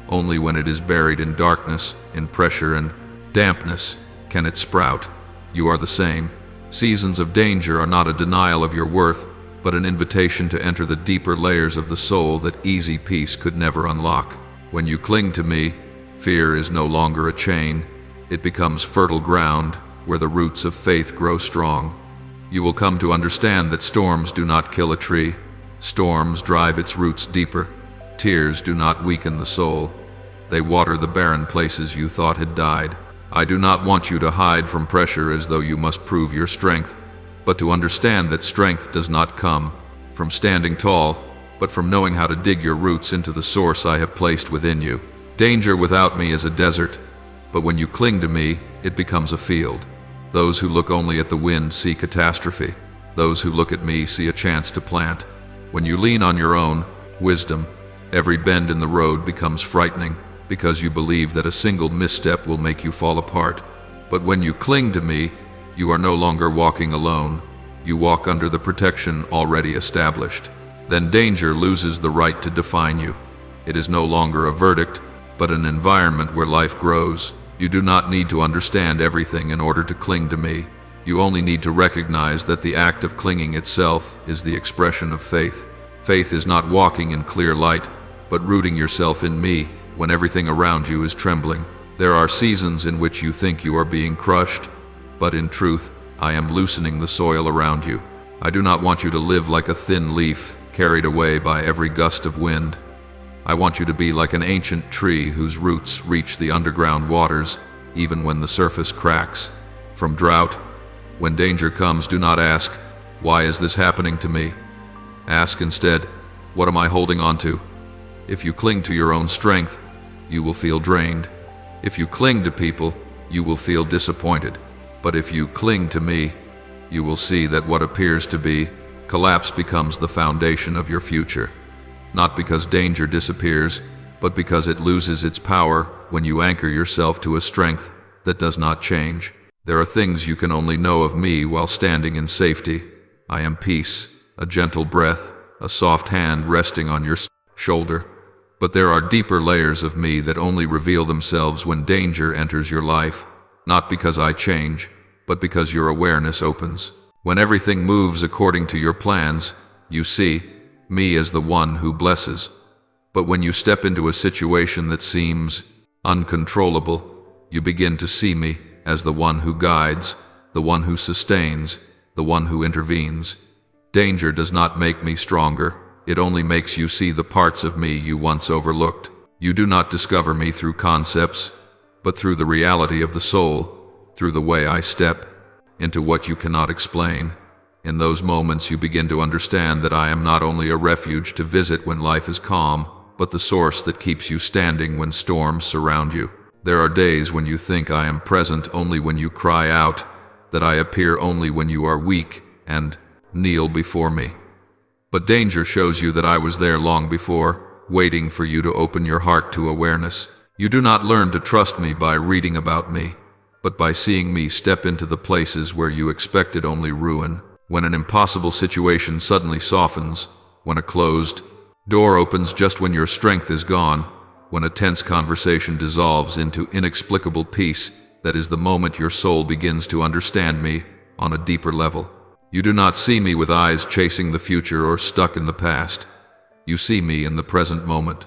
Only when it is buried in darkness, in pressure and dampness, can it sprout. You are the same. Seasons of danger are not a denial of your worth, but an invitation to enter the deeper layers of the soul that easy peace could never unlock. When you cling to me, fear is no longer a chain. It becomes fertile ground where the roots of faith grow strong. You will come to understand that storms do not kill a tree. Storms drive its roots deeper. Tears do not weaken the soul. They water the barren places you thought had died. I do not want you to hide from pressure as though you must prove your strength, but to understand that strength does not come from standing tall, but from knowing how to dig your roots into the source I have placed within you. Danger without me is a desert, but when you cling to me, it becomes a field. Those who look only at the wind see catastrophe. Those who look at me see a chance to plant. When you lean on your own wisdom, every bend in the road becomes frightening, because you believe that a single misstep will make you fall apart. But when you cling to me, you are no longer walking alone. You walk under the protection already established. Then danger loses the right to define you. It is no longer a verdict, but an environment where life grows. You do not need to understand everything in order to cling to me. You only need to recognize that the act of clinging itself is the expression of faith. Faith is not walking in clear light, but rooting yourself in me when everything around you is trembling. There are seasons in which you think you are being crushed, but in truth, I am loosening the soil around you. I do not want you to live like a thin leaf, carried away by every gust of wind. I want you to be like an ancient tree whose roots reach the underground waters, even when the surface cracks. From drought, when danger comes, do not ask, "Why is this happening to me?" Ask instead, "What am I holding on to?" If you cling to your own strength, you will feel drained. If you cling to people, you will feel disappointed. But if you cling to me, you will see that what appears to be collapse becomes the foundation of your future. Not because danger disappears, but because it loses its power when you anchor yourself to a strength that does not change. There are things you can only know of me while standing in safety. I am peace, a gentle breath, a soft hand resting on your shoulder. But there are deeper layers of me that only reveal themselves when danger enters your life, not because I change, but because your awareness opens. When everything moves according to your plans, you see me as the one who blesses. But when you step into a situation that seems uncontrollable, you begin to see me as the one who guides, the one who sustains, the one who intervenes. Danger does not make me stronger. It only makes you see the parts of me you once overlooked. You do not discover me through concepts, but through the reality of the soul, through the way I step into what you cannot explain. In those moments you begin to understand that I am not only a refuge to visit when life is calm, but the source that keeps you standing when storms surround you. There are days when you think I am present only when you cry out, that I appear only when you are weak and kneel before me. But danger shows you that I was there long before, waiting for you to open your heart to awareness. You do not learn to trust me by reading about me, but by seeing me step into the places where you expected only ruin. When an impossible situation suddenly softens, when a closed door opens just when your strength is gone, when a tense conversation dissolves into inexplicable peace, that is the moment your soul begins to understand me on a deeper level. You do not see me with eyes chasing the future or stuck in the past. You see me in the present moment,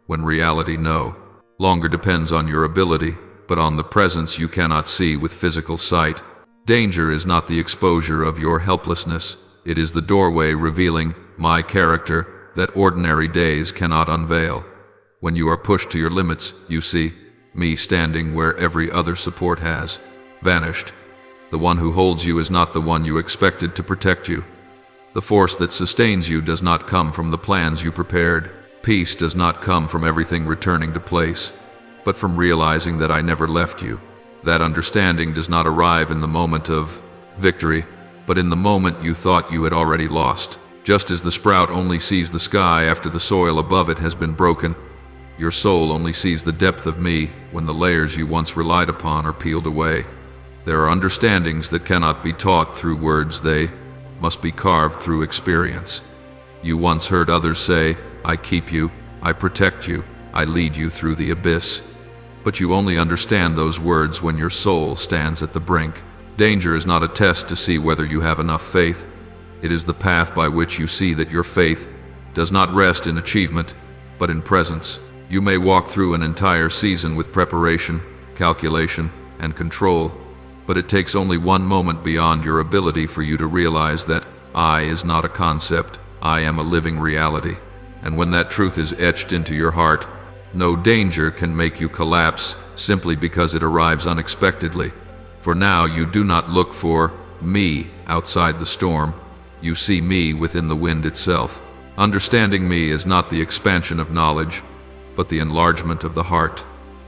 when reality no longer depends on your ability, but on the presence you cannot see with physical sight. Danger is not the exposure of your helplessness. It is the doorway revealing my character that ordinary days cannot unveil. When you are pushed to your limits, you see me standing where every other support has vanished. The one who holds you is not the one you expected to protect you. The force that sustains you does not come from the plans you prepared. Peace does not come from everything returning to place, but from realizing that I never left you. That understanding does not arrive in the moment of victory, but in the moment you thought you had already lost. Just as the sprout only sees the sky after the soil above it has been broken, your soul only sees the depth of me when the layers you once relied upon are peeled away. There are understandings that cannot be taught through words, they must be carved through experience. You once heard others say, I keep you, I protect you, I lead you through the abyss. But you only understand those words when your soul stands at the brink. Danger is not a test to see whether you have enough faith. It is the path by which you see that your faith does not rest in achievement, but in presence. You may walk through an entire season with preparation, calculation, and control, but it takes only one moment beyond your ability for you to realize that I is not a concept, I am a living reality. And when that truth is etched into your heart, no danger can make you collapse simply because it arrives unexpectedly. For now you do not look for me outside the storm, you see me within the wind itself. Understanding me is not the expansion of knowledge, but the enlargement of the heart.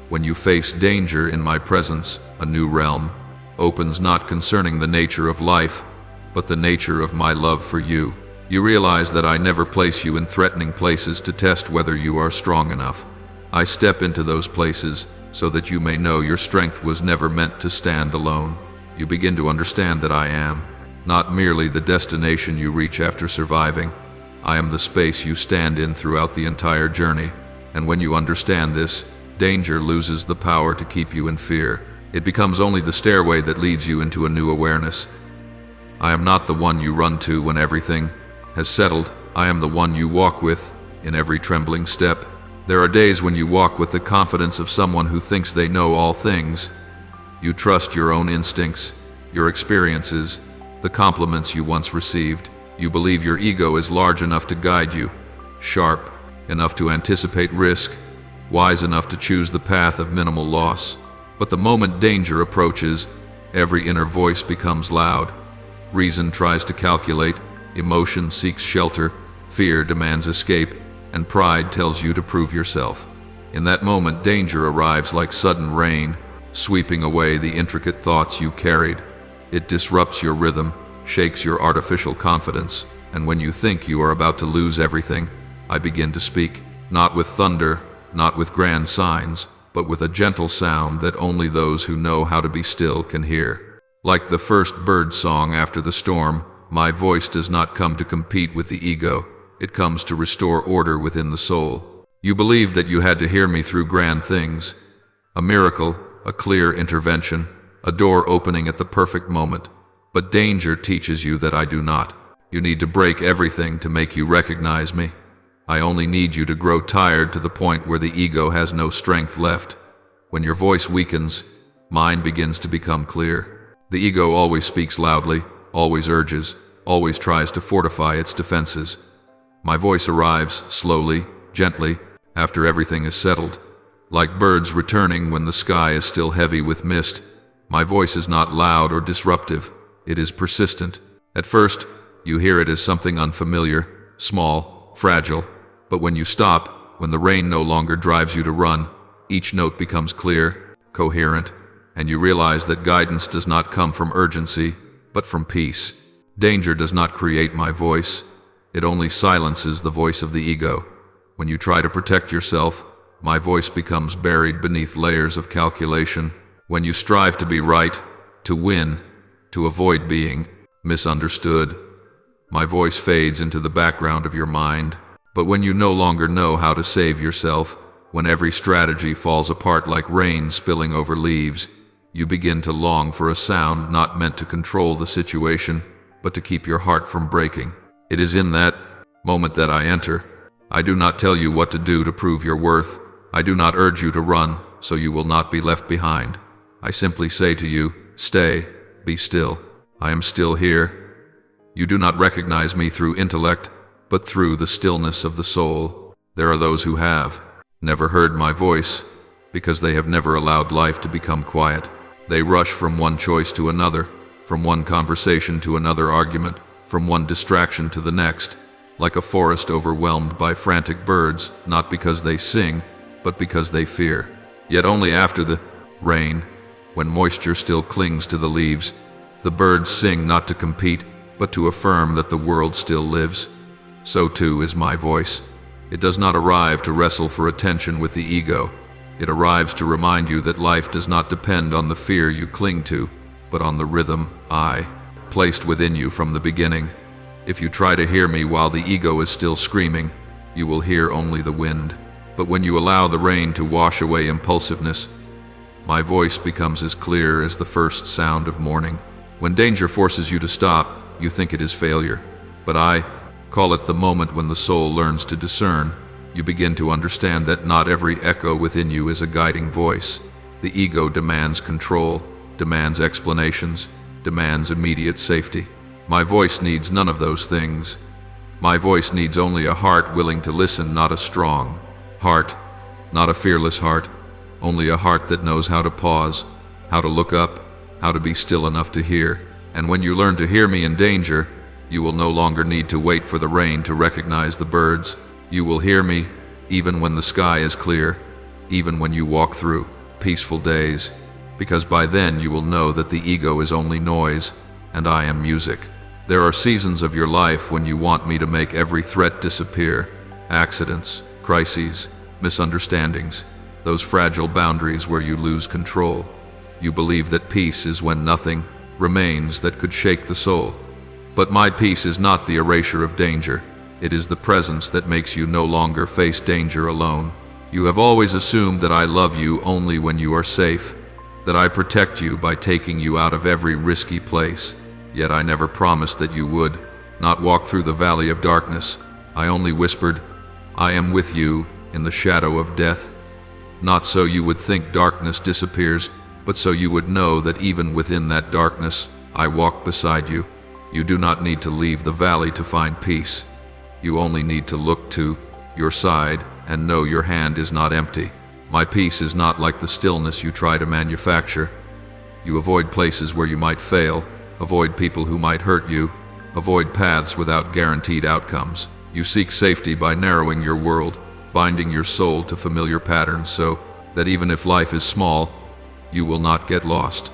When you face danger in my presence, a new realm opens, not concerning the nature of life, but the nature of my love for you. You realize that I never place you in threatening places to test whether you are strong enough. I step into those places so that you may know your strength was never meant to stand alone. You begin to understand that I am not merely the destination you reach after surviving. I am the space you stand in throughout the entire journey. And when you understand this, danger loses the power to keep you in fear. It becomes only the stairway that leads you into a new awareness. I am not the one you run to when everything has settled. I am the one you walk with in every trembling step. There are days when you walk with the confidence of someone who thinks they know all things. You trust your own instincts, your experiences, the compliments you once received. You believe your ego is large enough to guide you, sharp enough to anticipate risk, wise enough to choose the path of minimal loss. But the moment danger approaches, every inner voice becomes loud. Reason tries to calculate, emotion seeks shelter, fear demands escape, and pride tells you to prove yourself. In that moment, danger arrives like sudden rain, sweeping away the intricate thoughts you carried. It disrupts your rhythm, shakes your artificial confidence, and when you think you are about to lose everything, I begin to speak, not with thunder, not with grand signs, but with a gentle sound that only those who know how to be still can hear. Like the first bird song after the storm, My voice does not come to compete with the ego. It comes to restore order within the soul. You believed that you had to hear me through grand things. A miracle, a clear intervention, a door opening at the perfect moment. But danger teaches you that I do not. You need to break everything to make you recognize me. I only need you to grow tired to the point where the ego has no strength left. When your voice weakens, mine begins to become clear. The ego always speaks loudly, always urges, always tries to fortify its defenses. My voice arrives slowly, gently, after everything is settled. Like birds returning when the sky is still heavy with mist, my voice is not loud or disruptive. It is persistent. At first, you hear it as something unfamiliar, small, fragile. But when you stop, when the rain no longer drives you to run, each note becomes clear, coherent, and you realize that guidance does not come from urgency, but from peace. Danger does not create my voice. It only silences the voice of the ego. When you try to protect yourself, my voice becomes buried beneath layers of calculation. When you strive to be right, to win, to avoid being misunderstood, my voice fades into the background of your mind. But when you no longer know how to save yourself, when every strategy falls apart like rain spilling over leaves, you begin to long for a sound not meant to control the situation, but to keep your heart from breaking. It is in that moment that I enter. I do not tell you what to do to prove your worth. I do not urge you to run, so you will not be left behind. I simply say to you, stay, be still. I am still here. You do not recognize me through intellect, but through the stillness of the soul. There are those who have never heard my voice, because they have never allowed life to become quiet. They rush from one choice to another, from one conversation to another argument, from one distraction to the next, like a forest overwhelmed by frantic birds, not because they sing, but because they fear. Yet only after the rain, when moisture still clings to the leaves, the birds sing not to compete, but to affirm that the world still lives. So too is my voice. It does not arrive to wrestle for attention with the ego. It arrives to remind you that life does not depend on the fear you cling to, but on the rhythm I placed within you from the beginning. If you try to hear me while the ego is still screaming, you will hear only the wind. But when you allow the rain to wash away impulsiveness, my voice becomes as clear as the first sound of morning. When danger forces you to stop, you think it is failure. But I call it the moment when the soul learns to discern. You begin to understand that not every echo within you is a guiding voice. The ego demands control, demands explanations, demands immediate safety. My voice needs none of those things. My voice needs only a heart willing to listen, not a strong heart, not a fearless heart, only a heart that knows how to pause, how to look up, how to be still enough to hear. And when you learn to hear me in danger, you will no longer need to wait for the rain to recognize the birds. You will hear me even when the sky is clear, even when you walk through peaceful days, because by then you will know that the ego is only noise and I am music. There are seasons of your life when you want me to make every threat disappear. Accidents, crises, misunderstandings, those fragile boundaries where you lose control. You believe that peace is when nothing remains that could shake the soul. But my peace is not the erasure of danger. It is the presence that makes you no longer face danger alone. You have always assumed that I love you only when you are safe, that I protect you by taking you out of every risky place. Yet I never promised that you would not walk through the valley of darkness. I only whispered, I am with you in the shadow of death. Not so you would think darkness disappears, but so you would know that even within that darkness, I walk beside you. You do not need to leave the valley to find peace. You only need to look to your side and know your hand is not empty. My peace is not like the stillness you try to manufacture. You avoid places where you might fail, avoid people who might hurt you, avoid paths without guaranteed outcomes. You seek safety by narrowing your world, binding your soul to familiar patterns so that even if life is small, you will not get lost.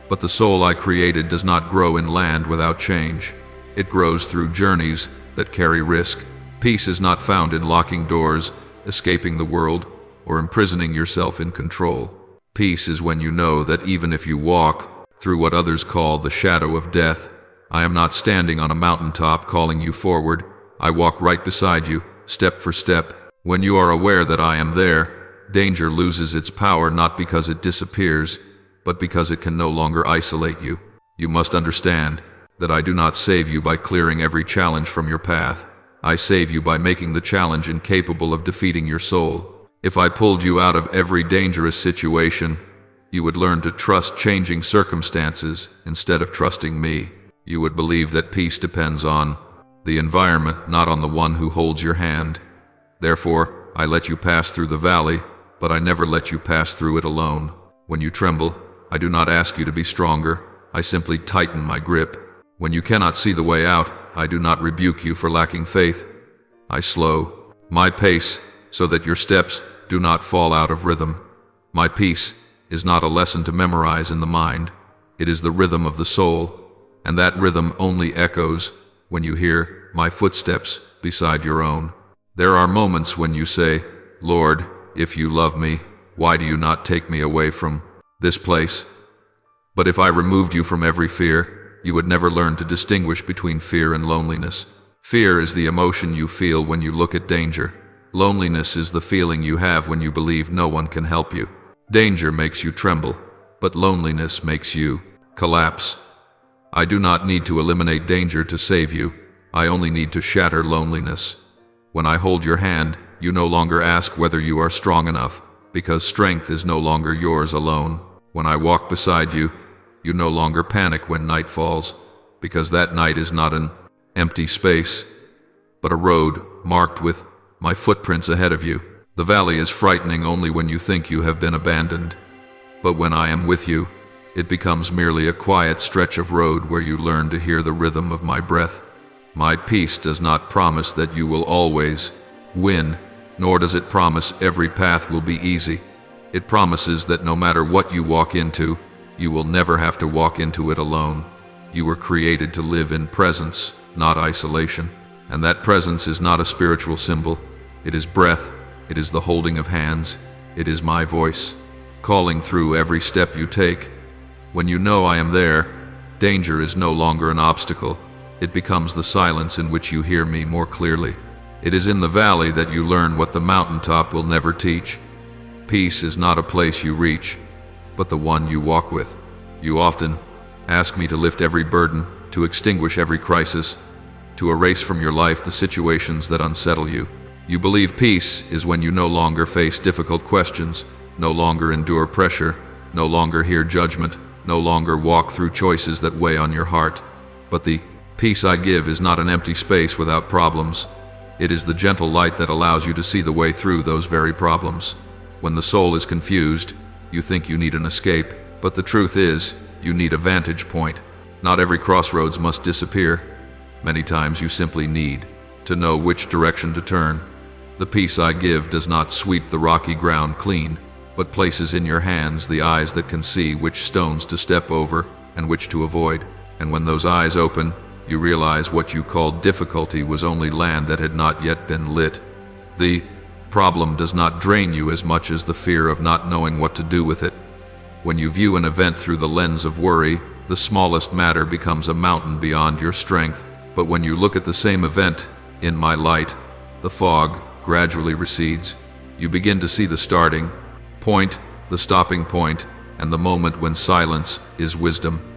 But the soul I created does not grow in land without change. It grows through journeys that carry risk. Peace is not found in locking doors, escaping the world, or imprisoning yourself in control. Peace is when you know that even if you walk through what others call the shadow of death, I am not standing on a mountaintop calling you forward. I walk right beside you, step for step. When you are aware that I am there, danger loses its power not because it disappears, but because it can no longer isolate you. You must understand that I do not save you by clearing every challenge from your path. I save you by making the challenge incapable of defeating your soul. If I pulled you out of every dangerous situation, you would learn to trust changing circumstances instead of trusting me. You would believe that peace depends on the environment, not on the one who holds your hand. Therefore, I let you pass through the valley, but I never let you pass through it alone. When you tremble, I do not ask you to be stronger. I simply tighten my grip. When you cannot see the way out, I do not rebuke you for lacking faith. I slow my pace so that your steps do not fall out of rhythm. My peace is not a lesson to memorize in the mind. It is the rhythm of the soul, and that rhythm only echoes when you hear my footsteps beside your own. There are moments when you say, Lord, if you love me, why do you not take me away from this place? But if I removed you from every fear, you would never learn to distinguish between fear and loneliness. Fear is the emotion you feel when you look at danger. Loneliness is the feeling you have when you believe no one can help you. Danger makes you tremble, but loneliness makes you collapse. I do not need to eliminate danger to save you. I only need to shatter loneliness. When I hold your hand, you no longer ask whether you are strong enough, because strength is no longer yours alone. When I walk beside you, you no longer panic when night falls, because that night is not an empty space, but a road marked with my footprints ahead of you. The valley is frightening only when you think you have been abandoned. But when I am with you, it becomes merely a quiet stretch of road where you learn to hear the rhythm of my breath. My peace does not promise that you will always win, nor does it promise every path will be easy. It promises that no matter what you walk into, you will never have to walk into it alone. You were created to live in presence, not isolation. And that presence is not a spiritual symbol. It is breath. It is the holding of hands. It is my voice, calling through every step you take. When you know I am there, danger is no longer an obstacle. It becomes the silence in which you hear me more clearly. It is in the valley that you learn what the mountaintop will never teach. Peace is not a place you reach, but the one you walk with. You often ask me to lift every burden, to extinguish every crisis, to erase from your life the situations that unsettle you. You believe peace is when you no longer face difficult questions, no longer endure pressure, no longer hear judgment, no longer walk through choices that weigh on your heart. But the peace I give is not an empty space without problems. It is the gentle light that allows you to see the way through those very problems. When the soul is confused, you think you need an escape, but the truth is, you need a vantage point. Not every crossroads must disappear. Many times you simply need to know which direction to turn. The peace I give does not sweep the rocky ground clean, but places in your hands the eyes that can see which stones to step over and which to avoid. And when those eyes open, you realize what you called difficulty was only land that had not yet been lit. The problem does not drain you as much as the fear of not knowing what to do with it. When you view an event through the lens of worry, the smallest matter becomes a mountain beyond your strength. But when you look at the same event in my light, the fog gradually recedes. You begin to see the starting point, the stopping point, and the moment when silence is wisdom.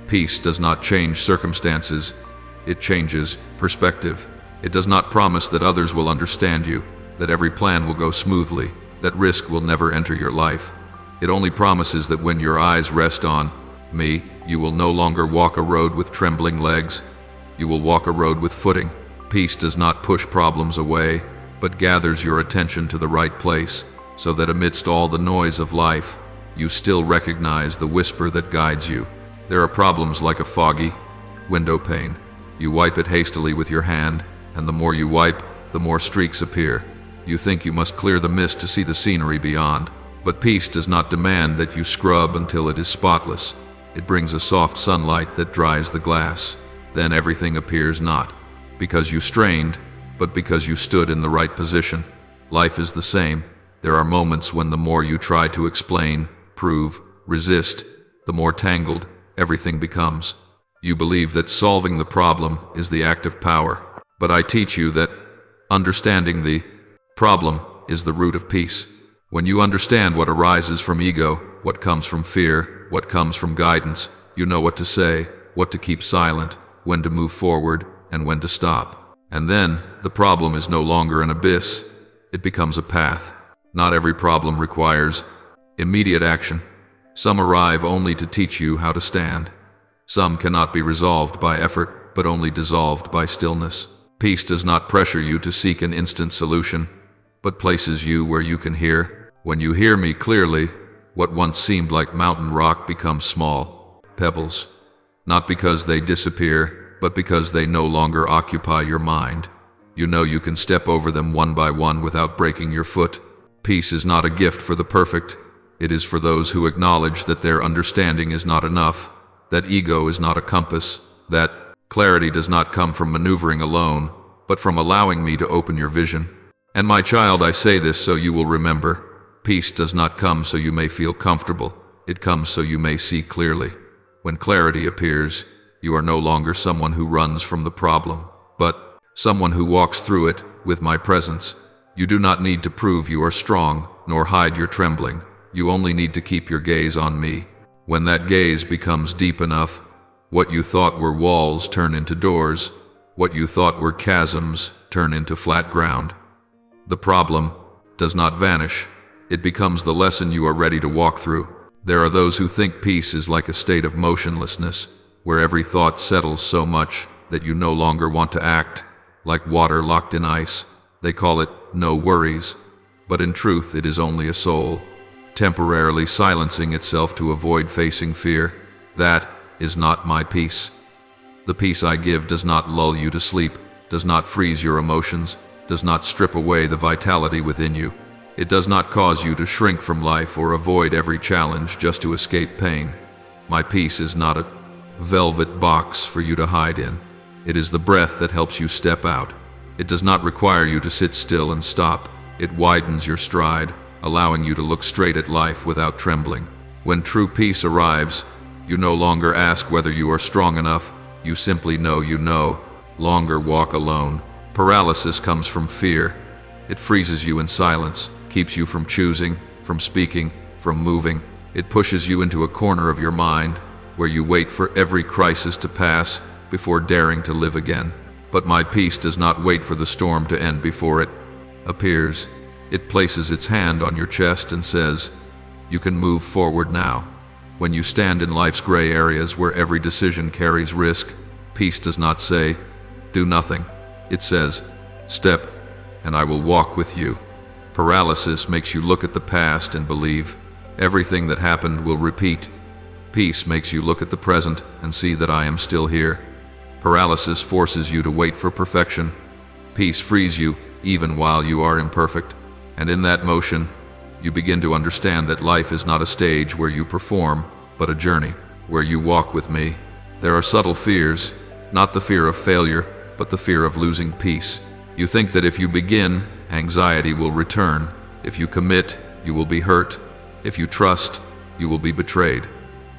Peace does not change circumstances. It changes perspective. It does not promise that others will understand you, that every plan will go smoothly, that risk will never enter your life. It only promises that when your eyes rest on me, you will no longer walk a road with trembling legs. You will walk a road with footing. Peace does not push problems away, but gathers your attention to the right place, so that amidst all the noise of life, you still recognize the whisper that guides you. There are problems like a foggy window pane. You wipe it hastily with your hand, and the more you wipe, the more streaks appear. You think you must clear the mist to see the scenery beyond. But peace does not demand that you scrub until it is spotless. It brings a soft sunlight that dries the glass. Then everything appears not because you strained, but because you stood in the right position. Life is the same. There are moments when the more you try to explain, prove, resist, the more tangled everything becomes. You believe that solving the problem is the act of power. But I teach you that understanding the problem is the root of peace. When you understand what arises from ego, what comes from fear, what comes from guidance, you know what to say, what to keep silent, when to move forward, and when to stop. And then, the problem is no longer an abyss, it becomes a path. Not every problem requires immediate action. Some arrive only to teach you how to stand. Some cannot be resolved by effort, but only dissolved by stillness. Peace does not pressure you to seek an instant solution, but places you where you can hear. When you hear me clearly, what once seemed like mountain rock becomes small pebbles. Not because they disappear, but because they no longer occupy your mind. You know you can step over them one by one without breaking your foot. Peace is not a gift for the perfect. It is for those who acknowledge that their understanding is not enough, that ego is not a compass, that clarity does not come from maneuvering alone, but from allowing me to open your vision. And my child, I say this so you will remember. Peace does not come so you may feel comfortable. It comes so you may see clearly. When clarity appears, you are no longer someone who runs from the problem, but someone who walks through it with my presence. You do not need to prove you are strong, nor hide your trembling. You only need to keep your gaze on me. When that gaze becomes deep enough, what you thought were walls turn into doors. What you thought were chasms turn into flat ground. The problem does not vanish. It becomes the lesson you are ready to walk through. There are those who think peace is like a state of motionlessness, where every thought settles so much that you no longer want to act, like water locked in ice. They call it no worries, but in truth it is only a soul, temporarily silencing itself to avoid facing fear. That is not my peace. The peace I give does not lull you to sleep, does not freeze your emotions, does not strip away the vitality within you. It does not cause you to shrink from life or avoid every challenge just to escape pain. My peace is not a velvet box for you to hide in. It is the breath that helps you step out. It does not require you to sit still and stop. It widens your stride, allowing you to look straight at life without trembling. When true peace arrives, you no longer ask whether you are strong enough. You simply know you no longer walk alone. Paralysis comes from fear. It freezes you in silence, keeps you from choosing, from speaking, from moving. It pushes you into a corner of your mind where you wait for every crisis to pass before daring to live again. But my peace does not wait for the storm to end before it appears. It places its hand on your chest and says, you can move forward now. When you stand in life's gray areas where every decision carries risk, peace does not say, do nothing. It says, step, and I will walk with you. Paralysis makes you look at the past and believe everything that happened will repeat. Peace makes you look at the present and see that I am still here. Paralysis forces you to wait for perfection. Peace frees you even while you are imperfect. And in that motion, you begin to understand that life is not a stage where you perform, but a journey where you walk with me. There are subtle fears, not the fear of failure, but the fear of losing peace. You think that if you begin, anxiety will return. If you commit, you will be hurt. If you trust, you will be betrayed.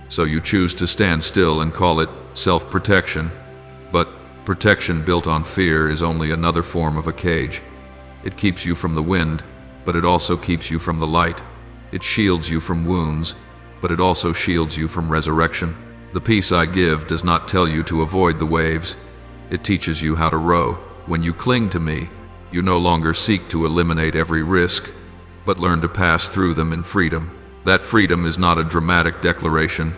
So you choose to stand still and call it self-protection. But protection built on fear is only another form of a cage. It keeps you from the wind, but it also keeps you from the light. It shields you from wounds, but it also shields you from resurrection. The peace I give does not tell you to avoid the waves. It teaches you how to row. When you cling to me, you no longer seek to eliminate every risk, but learn to pass through them in freedom. That freedom is not a dramatic declaration.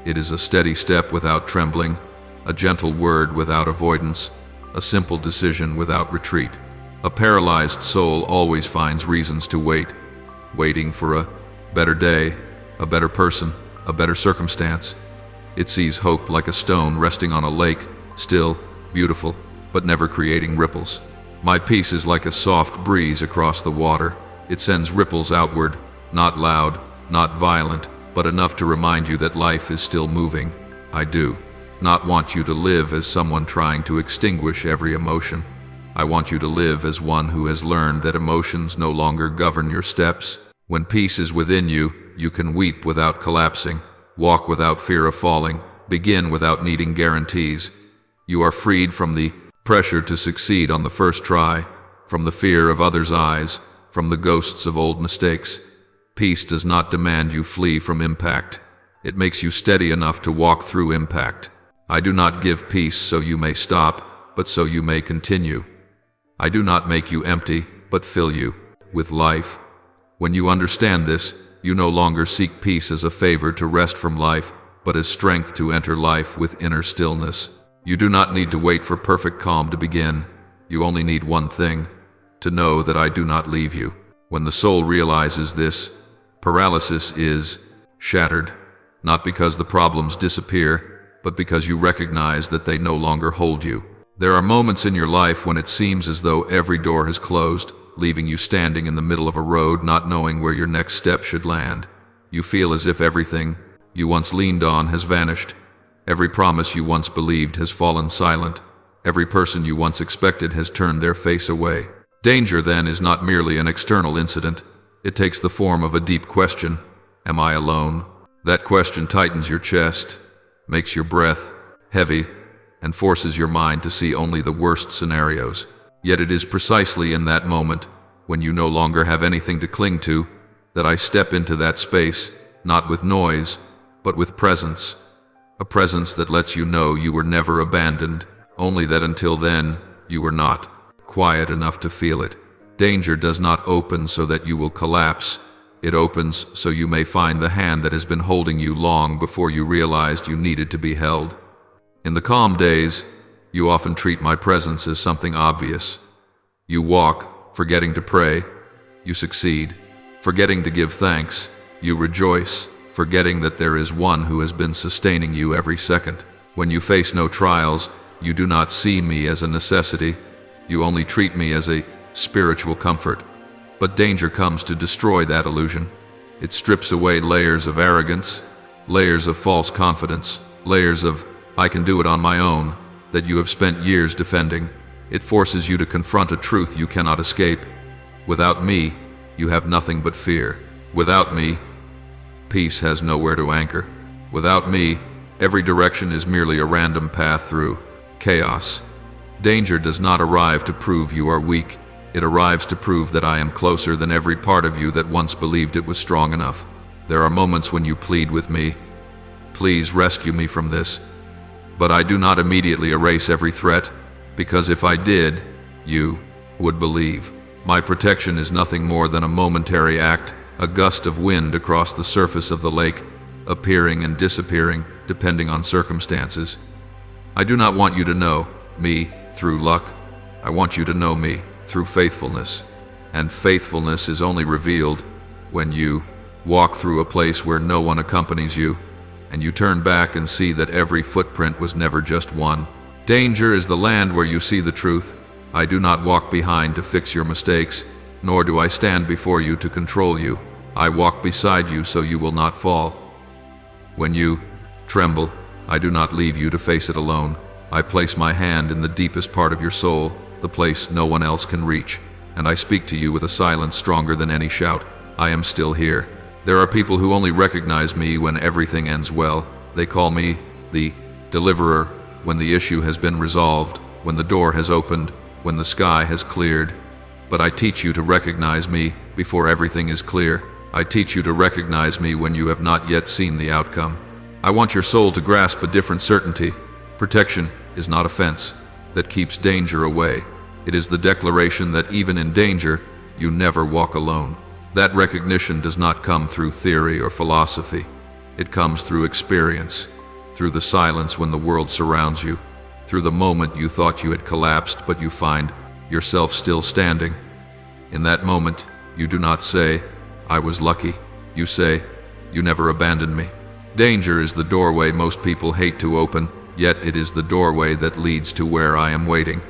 It is a steady step without trembling, a gentle word without avoidance, a simple decision without retreat. A paralyzed soul always finds reasons to wait, waiting for a better day, a better person, a better circumstance. It sees hope like a stone resting on a lake, still, beautiful, but never creating ripples. My peace is like a soft breeze across the water. It sends ripples outward, not loud, not violent, but enough to remind you that life is still moving. I do not want you to live as someone trying to extinguish every emotion. I want you to live as one who has learned that emotions no longer govern your steps. When peace is within you, you can weep without collapsing, walk without fear of falling, begin without needing guarantees. You are freed from the pressure to succeed on the first try, from the fear of others' eyes, from the ghosts of old mistakes. Peace does not demand you flee from impact. It makes you steady enough to walk through impact. I do not give peace so you may stop, but so you may continue. I do not make you empty, but fill you with life. When you understand this, you no longer seek peace as a favor to rest from life, but as strength to enter life with inner stillness. You do not need to wait for perfect calm to begin. You only need one thing: to know that I do not leave you. When the soul realizes this, paralysis is shattered, not because the problems disappear, but because you recognize that they no longer hold you. There are moments in your life when it seems as though every door has closed, leaving you standing in the middle of a road, not knowing where your next step should land. You feel as if everything you once leaned on has vanished. Every promise you once believed has fallen silent. Every person you once expected has turned their face away. Danger, then, is not merely an external incident. It takes the form of a deep question. Am I alone? That question tightens your chest, makes your breath heavy, and forces your mind to see only the worst scenarios. Yet it is precisely in that moment, when you no longer have anything to cling to, that I step into that space, not with noise, but with presence. A presence that lets you know you were never abandoned, only that until then, you were not quiet enough to feel it. Danger does not open so that you will collapse. It opens so you may find the hand that has been holding you long before you realized you needed to be held. In the calm days, you often treat my presence as something obvious. You walk, forgetting to pray. You succeed, forgetting to give thanks. You rejoice, forgetting that there is one who has been sustaining you every second. When you face no trials, you do not see me as a necessity. You only treat me as a spiritual comfort. But danger comes to destroy that illusion. It strips away layers of arrogance, layers of false confidence, layers of "I can do it on my own" that you have spent years defending. It forces you to confront a truth you cannot escape. Without me, you have nothing but fear. Without me, peace has nowhere to anchor. Without me, every direction is merely a random path through chaos. Danger does not arrive to prove you are weak. It arrives to prove that I am closer than every part of you that once believed it was strong enough. There are moments when you plead with me, "Please rescue me from this." But I do not immediately erase every threat, because if I did, you would believe. My protection is nothing more than a momentary act, a gust of wind across the surface of the lake, appearing and disappearing, depending on circumstances. I do not want you to know me through luck. I want you to know me through faithfulness. And faithfulness is only revealed when you walk through a place where no one accompanies you, and you turn back and see that every footprint was never just one. Danger is the land where you see the truth. I do not walk behind to fix your mistakes, nor do I stand before you to control you. I walk beside you so you will not fall. When you tremble, I do not leave you to face it alone. I place my hand in the deepest part of your soul, the place no one else can reach, and I speak to you with a silence stronger than any shout. I am still here. There are people who only recognize me when everything ends well. They call me the deliverer when the issue has been resolved, when the door has opened, when the sky has cleared. But I teach you to recognize me before everything is clear. I teach you to recognize me when you have not yet seen the outcome. I want your soul to grasp a different certainty. Protection is not a fence that keeps danger away. It is the declaration that even in danger, you never walk alone. That recognition does not come through theory or philosophy. It comes through experience, through the silence when the world surrounds you, through the moment you thought you had collapsed but you find yourself still standing. In that moment, you do not say, "I was lucky." You say, "You never abandoned me." Danger is the doorway most people hate to open, yet it is the doorway that leads to where I am waiting.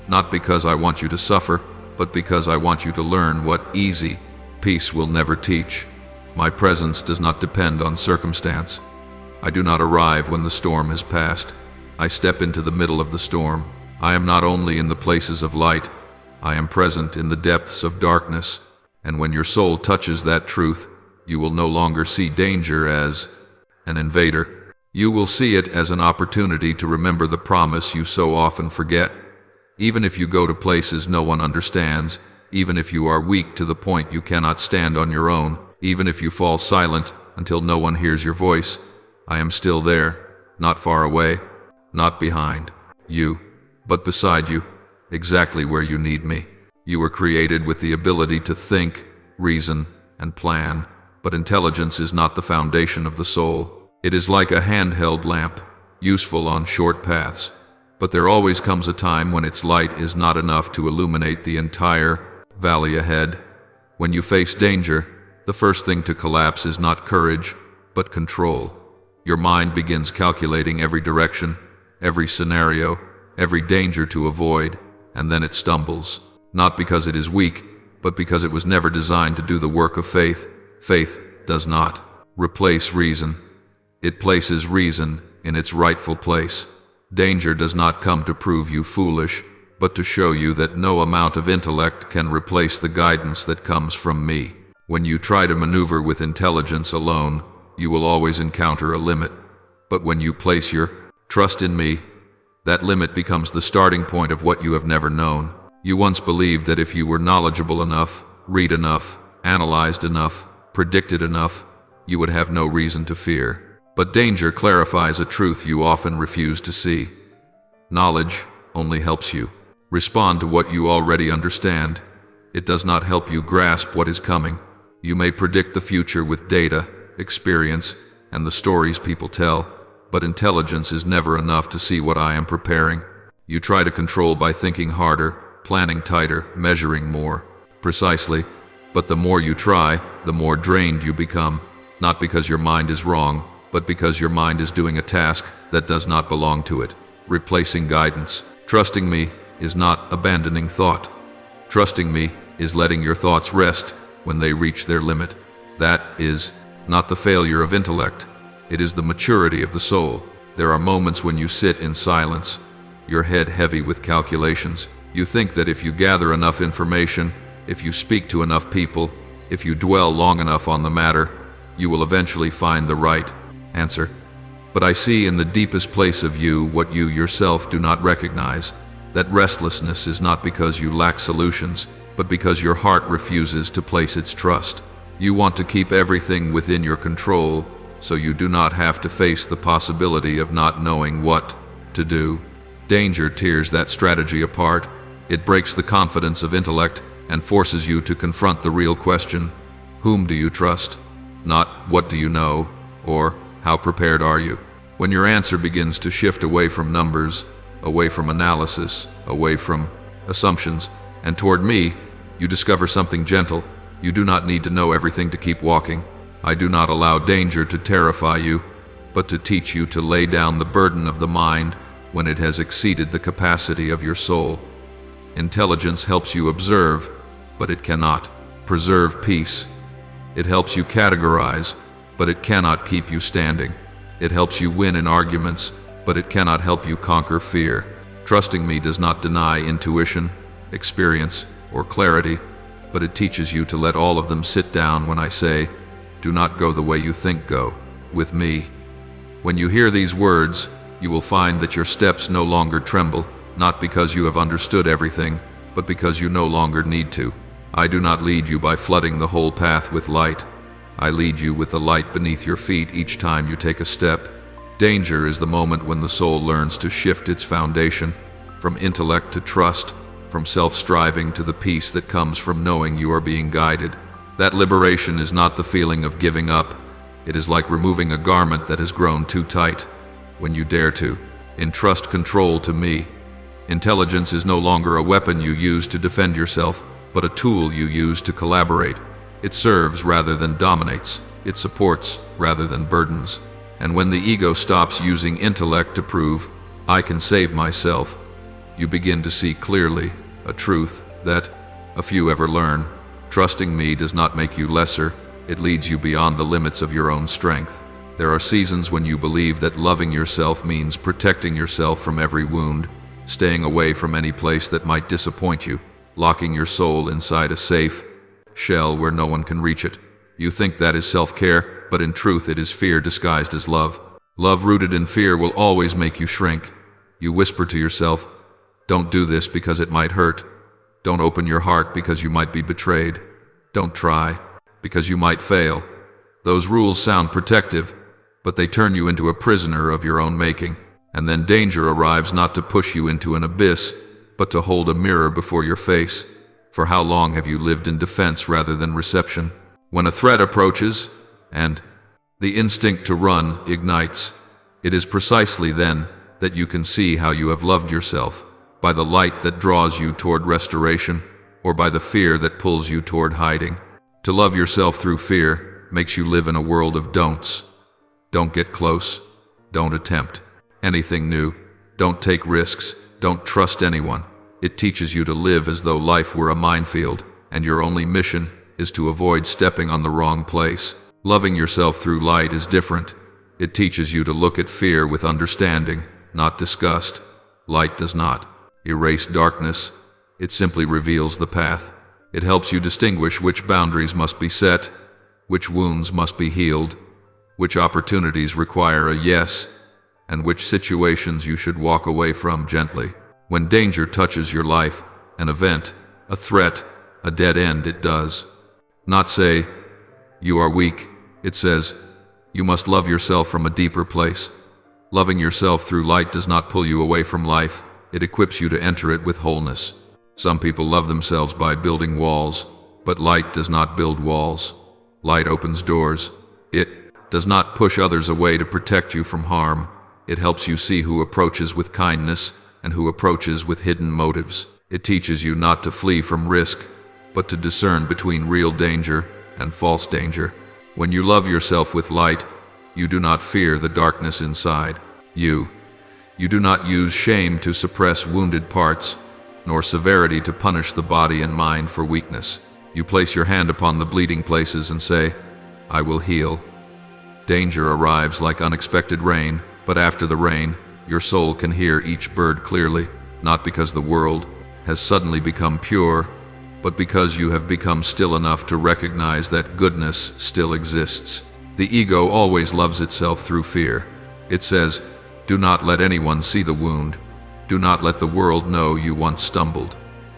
Not because I want you to suffer, but because I want you to learn what easy peace will never teach. My presence does not depend on circumstance. I do not arrive when the storm has passed. I step into the middle of the storm. I am not only in the places of light, I am present in the depths of darkness. And when your soul touches that truth, you will no longer see danger as an invader, You will see it as an opportunity to remember the promise you so often forget. Even if you go to places no one understands, even if you are weak to the point you cannot stand on your own, even if you fall silent until no one hears your voice, I am still there, not far away, not behind you, but beside you, exactly where you need me. You were created with the ability to think, reason, and plan, but intelligence is not the foundation of the soul. It is like a handheld lamp, useful on short paths, but there always comes a time when its light is not enough to illuminate the entire valley ahead. When you face danger, the first thing to collapse is not courage, but control. Your mind begins calculating every direction, every scenario, every danger to avoid, and then it stumbles. Not because it is weak, but because it was never designed to do the work of faith. Faith does not replace reason. It places reason in its rightful place. Danger does not come to prove you foolish, but to show you that no amount of intellect can replace the guidance that comes from me. When you try to maneuver with intelligence alone, you will always encounter a limit. But when you place your trust in me, that limit becomes the starting point of what you have never known. You once believed that if you were knowledgeable enough, read enough, analyzed enough, predicted enough, you would have no reason to fear. But danger clarifies a truth you often refuse to see. Knowledge only helps you respond to what you already understand. It does not help you grasp what is coming. You may predict the future with data, experience, and the stories people tell, but intelligence is never enough to see what I am preparing. You try to control by thinking harder, planning tighter, measuring more precisely, but the more you try, the more drained you become, not because your mind is wrong, but because your mind is doing a task that does not belong to it, replacing guidance. Trusting me is not abandoning thought. Trusting me is letting your thoughts rest when they reach their limit. That is not the failure of intellect. It is the maturity of the soul. There are moments when you sit in silence, your head heavy with calculations. You think that if you gather enough information, if you speak to enough people, if you dwell long enough on the matter, you will eventually find the right answer. But I see in the deepest place of you what you yourself do not recognize. That restlessness is not because you lack solutions, but because your heart refuses to place its trust. You want to keep everything within your control, so you do not have to face the possibility of not knowing what to do. Danger tears that strategy apart. It breaks the confidence of intellect and forces you to confront the real question: whom do you trust? Not what do you know, or how prepared are you? When your answer begins to shift away from numbers, away from analysis, away from assumptions, and toward me, you discover something gentle. You do not need to know everything to keep walking. I do not allow danger to terrify you, but to teach you to lay down the burden of the mind when it has exceeded the capacity of your soul. Intelligence helps you observe, but it cannot preserve peace. It helps you categorize, but it cannot keep you standing. It helps you win in arguments, but it cannot help you conquer fear. Trusting me does not deny intuition, experience, or clarity, but it teaches you to let all of them sit down when I say, do not go the way you think go, with me. When you hear these words, you will find that your steps no longer tremble, not because you have understood everything, but because you no longer need to. I do not lead you by flooding the whole path with light. I lead you with the light beneath your feet each time you take a step. Danger is the moment when the soul learns to shift its foundation, from intellect to trust, from self-striving to the peace that comes from knowing you are being guided. That liberation is not the feeling of giving up. It is like removing a garment that has grown too tight. When you dare to entrust control to me, intelligence is no longer a weapon you use to defend yourself, but a tool you use to collaborate. It serves rather than dominates. It supports rather than burdens. And when the ego stops using intellect to prove, I can save myself, you begin to see clearly a truth that a few ever learn. Trusting me does not make you lesser. It leads you beyond the limits of your own strength. There are seasons when you believe that loving yourself means protecting yourself from every wound, staying away from any place that might disappoint you, locking your soul inside a safe shell where no one can reach it. You think that is self-care, but in truth it is fear disguised as love. Love rooted in fear will always make you shrink. You whisper to yourself, "Don't do this because it might hurt. Don't open your heart because you might be betrayed. Don't try because you might fail." Those rules sound protective, but they turn you into a prisoner of your own making. And then danger arrives not to push you into an abyss, but to hold a mirror before your face. For how long have you lived in defense rather than reception? When a threat approaches, and the instinct to run ignites, it is precisely then that you can see how you have loved yourself, by the light that draws you toward restoration, or by the fear that pulls you toward hiding. To love yourself through fear makes you live in a world of don'ts. Don't get close. Don't attempt anything new. Don't take risks. Don't trust anyone. It teaches you to live as though life were a minefield, and your only mission is to avoid stepping on the wrong place. Loving yourself through light is different. It teaches you to look at fear with understanding, not disgust. Light does not erase darkness. It simply reveals the path. It helps you distinguish which boundaries must be set, which wounds must be healed, which opportunities require a yes, and which situations you should walk away from gently. When danger touches your life, an event, a threat, a dead end, it does not say, "You are weak." It says, "You must love yourself from a deeper place." Loving yourself through light does not pull you away from life. It equips you to enter it with wholeness. Some people love themselves by building walls, but light does not build walls. Light opens doors. It does not push others away to protect you from harm. It helps you see who approaches with kindness and who approaches with hidden motives. It teaches you not to flee from risk, but to discern between real danger and false danger. When you love yourself with light, you do not fear the darkness inside. You do not use shame to suppress wounded parts, nor severity to punish the body and mind for weakness. You place your hand upon the bleeding places and say, "I will heal." Danger arrives like unexpected rain, but after the rain, your soul can hear each bird clearly, not because the world has suddenly become pure, but because you have become still enough to recognize that goodness still exists. The ego always loves itself through fear. It says, "Do not let anyone see the wound. Do not let the world know you once stumbled.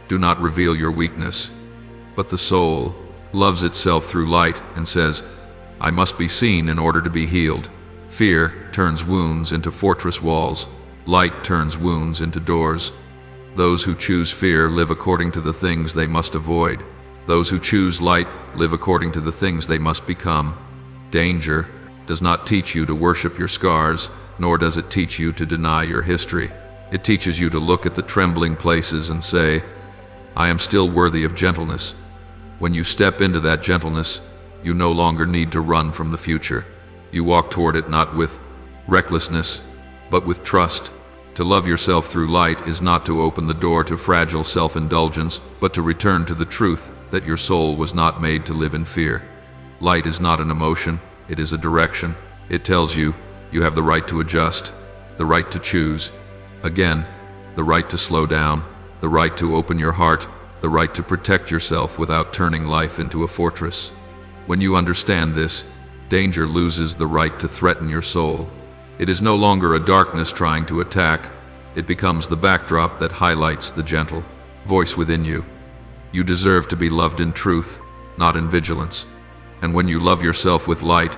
Do not reveal your weakness." But the soul loves itself through light and says, "I must be seen in order to be healed." Fear turns wounds into fortress walls. Light turns wounds into doors. Those who choose fear live according to the things they must avoid. Those who choose light live according to the things they must become. Danger does not teach you to worship your scars, nor does it teach you to deny your history. It teaches you to look at the trembling places and say, "I am still worthy of gentleness." When you step into that gentleness, you no longer need to run from the future. You walk toward it not with recklessness, but with trust. To love yourself through light is not to open the door to fragile self-indulgence, but to return to the truth that your soul was not made to live in fear. Light is not an emotion, it is a direction. It tells you, you have the right to adjust, the right to choose. Again, the right to slow down, the right to open your heart, the right to protect yourself without turning life into a fortress. When you understand this, danger loses the right to threaten your soul. It is no longer a darkness trying to attack. It becomes the backdrop that highlights the gentle voice within you. You deserve to be loved in truth, not in vigilance. And when you love yourself with light,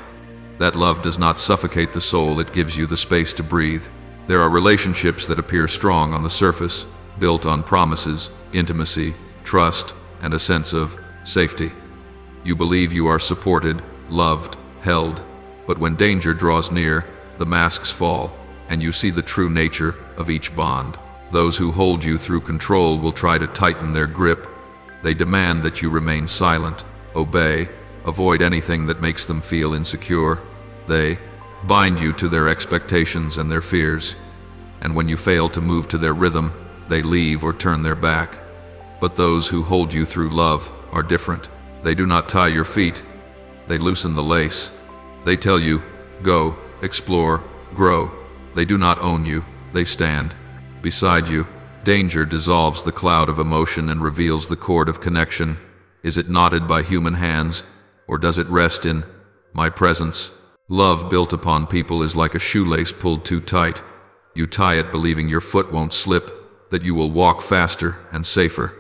that love does not suffocate the soul, it gives you the space to breathe. There are relationships that appear strong on the surface, built on promises, intimacy, trust, and a sense of safety. You believe you are supported, loved, held, but when danger draws near, the masks fall, and you see the true nature of each bond. Those who hold you through control will try to tighten their grip. They demand that you remain silent, obey, avoid anything that makes them feel insecure. They bind you to their expectations and their fears, and when you fail to move to their rhythm, they leave or turn their back. But those who hold you through love are different. They do not tie your feet, they loosen the lace. They tell you, go, explore, grow. They do not own you, they stand beside you. Danger dissolves the cloud of emotion and reveals the cord of connection. Is it knotted by human hands, or does it rest in my presence? Love built upon people is like a shoelace pulled too tight. You tie it believing your foot won't slip, that you will walk faster and safer.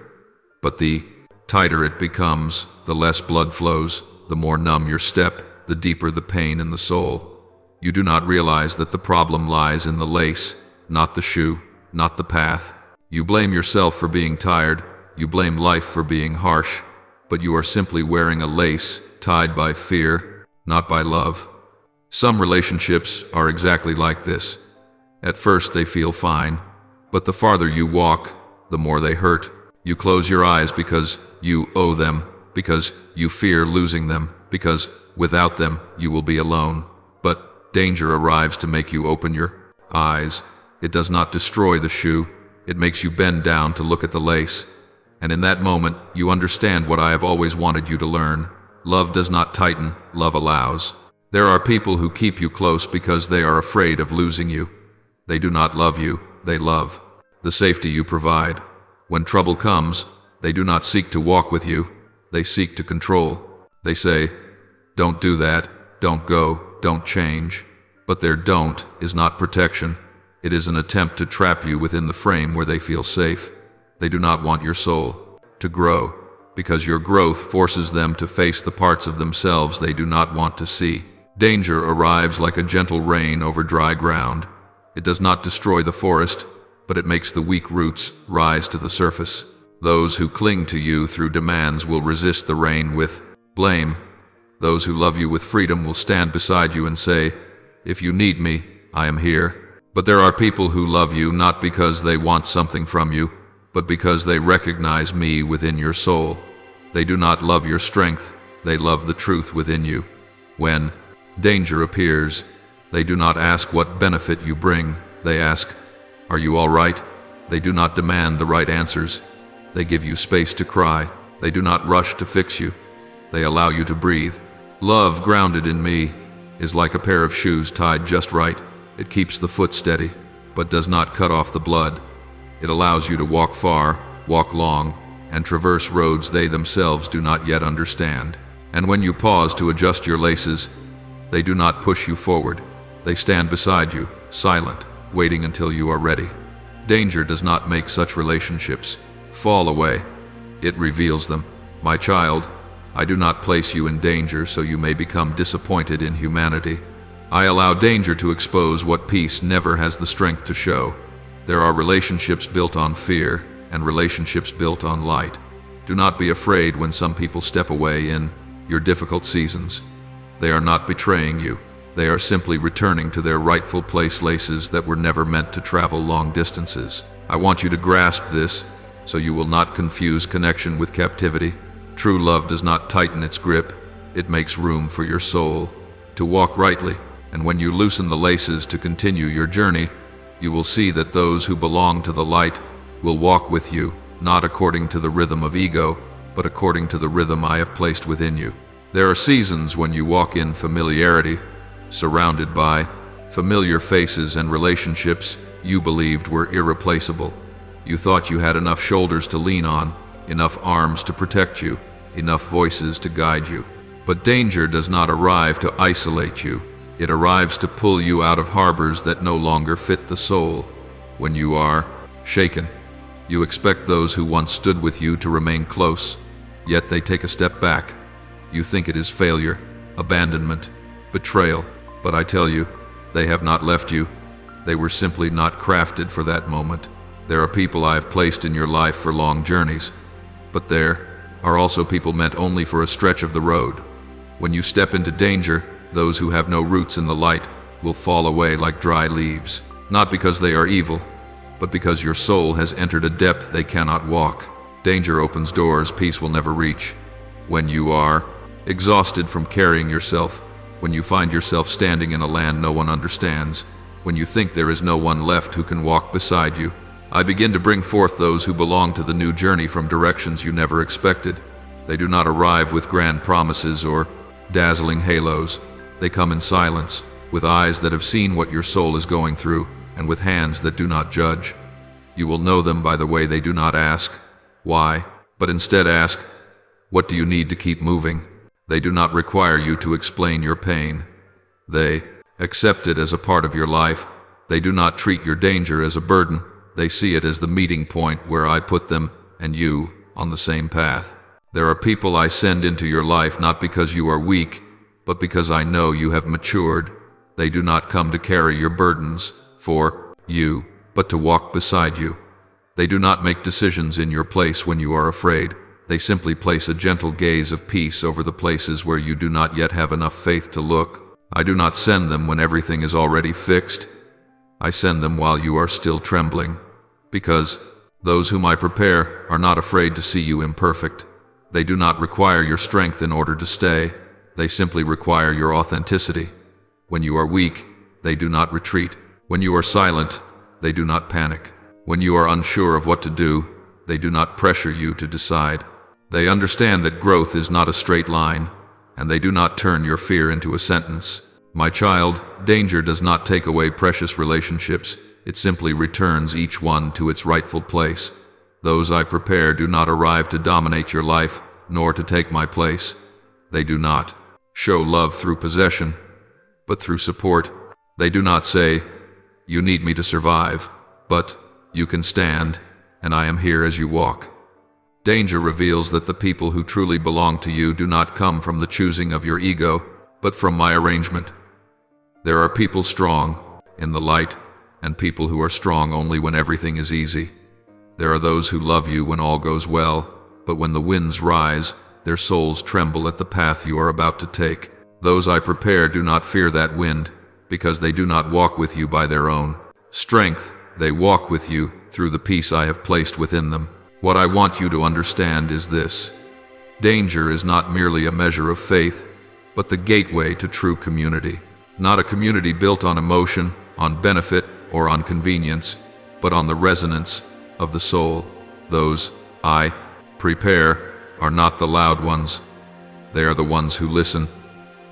But the tighter it becomes, the less blood flows, the more numb your step, the deeper the pain in the soul. You do not realize that the problem lies in the lace, not the shoe, not the path. You blame yourself for being tired, you blame life for being harsh, but you are simply wearing a lace tied by fear, not by love. Some relationships are exactly like this. At first they feel fine, but the farther you walk, the more they hurt. You close your eyes because you owe them, because you fear losing them, because without them you will be alone. But danger arrives to make you open your eyes. It does not destroy the shoe, it makes you bend down to look at the lace. And in that moment, you understand what I have always wanted you to learn. Love does not tighten, love allows. There are people who keep you close because they are afraid of losing you. They do not love you, they love the safety you provide. When trouble comes, they do not seek to walk with you, they seek to control. They say, "Don't do that, don't go, don't change." But their "don't" is not protection. It is an attempt to trap you within the frame where they feel safe. They do not want your soul to grow, because your growth forces them to face the parts of themselves they do not want to see. Danger arrives like a gentle rain over dry ground. It does not destroy the forest, but it makes the weak roots rise to the surface. Those who cling to you through demands will resist the rain with blame. Those who love you with freedom will stand beside you and say, "If you need me, I am here." But there are people who love you not because they want something from you, but because they recognize me within your soul. They do not love your strength, they love the truth within you. When danger appears, they do not ask what benefit you bring, they ask, "Are you all right?" They do not demand the right answers. They give you space to cry. They do not rush to fix you. They allow you to breathe. Love grounded in me is like a pair of shoes tied just right. It keeps the foot steady, but does not cut off the blood. It allows you to walk far, walk long, and traverse roads they themselves do not yet understand. And when you pause to adjust your laces, they do not push you forward. They stand beside you, silent, waiting until you are ready. Danger does not make such relationships fall away. It reveals them. My child, I do not place you in danger so you may become disappointed in humanity. I allow danger to expose what peace never has the strength to show. There are relationships built on fear and relationships built on light. Do not be afraid when some people step away in your difficult seasons. They are not betraying you. They are simply returning to their rightful place, laces that were never meant to travel long distances. I want you to grasp this so you will not confuse connection with captivity. True love does not tighten its grip. It makes room for your soul to walk rightly. And when you loosen the laces to continue your journey, you will see that those who belong to the light will walk with you, not according to the rhythm of ego, but according to the rhythm I have placed within you. There are seasons when you walk in familiarity, surrounded by familiar faces and relationships you believed were irreplaceable. You thought you had enough shoulders to lean on, enough arms to protect you, enough voices to guide you. But danger does not arrive to isolate you. It arrives to pull you out of harbors that no longer fit the soul. When you are shaken, you expect those who once stood with you to remain close, yet they take a step back. You think it is failure, abandonment, betrayal, but I tell you, they have not left you. They were simply not crafted for that moment. There are people I have placed in your life for long journeys, but there are also people meant only for a stretch of the road. When you step into danger, those who have no roots in the light will fall away like dry leaves, not because they are evil, but because your soul has entered a depth they cannot walk. Danger opens doors peace will never reach. When you are exhausted from carrying yourself, when you find yourself standing in a land no one understands, when you think there is no one left who can walk beside you, I begin to bring forth those who belong to the new journey from directions you never expected. They do not arrive with grand promises or dazzling halos. They come in silence, with eyes that have seen what your soul is going through, and with hands that do not judge. You will know them by the way they do not ask, why, but instead ask, what do you need to keep moving? They do not require you to explain your pain. They accept it as a part of your life. They do not treat your danger as a burden. They see it as the meeting point where I put them and you on the same path. There are people I send into your life not because you are weak, but because I know you have matured. They do not come to carry your burdens for you, but to walk beside you. They do not make decisions in your place when you are afraid. They simply place a gentle gaze of peace over the places where you do not yet have enough faith to look. I do not send them when everything is already fixed. I send them while you are still trembling, because those whom I prepare are not afraid to see you imperfect. They do not require your strength in order to stay. They simply require your authenticity. When you are weak, they do not retreat. When you are silent, they do not panic. When you are unsure of what to do, they do not pressure you to decide. They understand that growth is not a straight line, and they do not turn your fear into a sentence. My child, danger does not take away precious relationships. It simply returns each one to its rightful place. Those I prepare do not arrive to dominate your life, nor to take my place. They do not show love through possession, but through support. They do not say, "You need me to survive," but "You can stand, and I am here as you walk." Danger reveals that the people who truly belong to you do not come from the choosing of your ego, but from my arrangement. There are people strong in the light, and people who are strong only when everything is easy. There are those who love you when all goes well, but when the winds rise, their souls tremble at the path you are about to take. Those I prepare do not fear that wind, because they do not walk with you by their own strength. They walk with you through the peace I have placed within them. What I want you to understand is this: danger is not merely a measure of faith, but the gateway to true community. Not a community built on emotion, on benefit, or on convenience, but on the resonance of the soul. Those I prepare are not the loud ones. They are the ones who listen,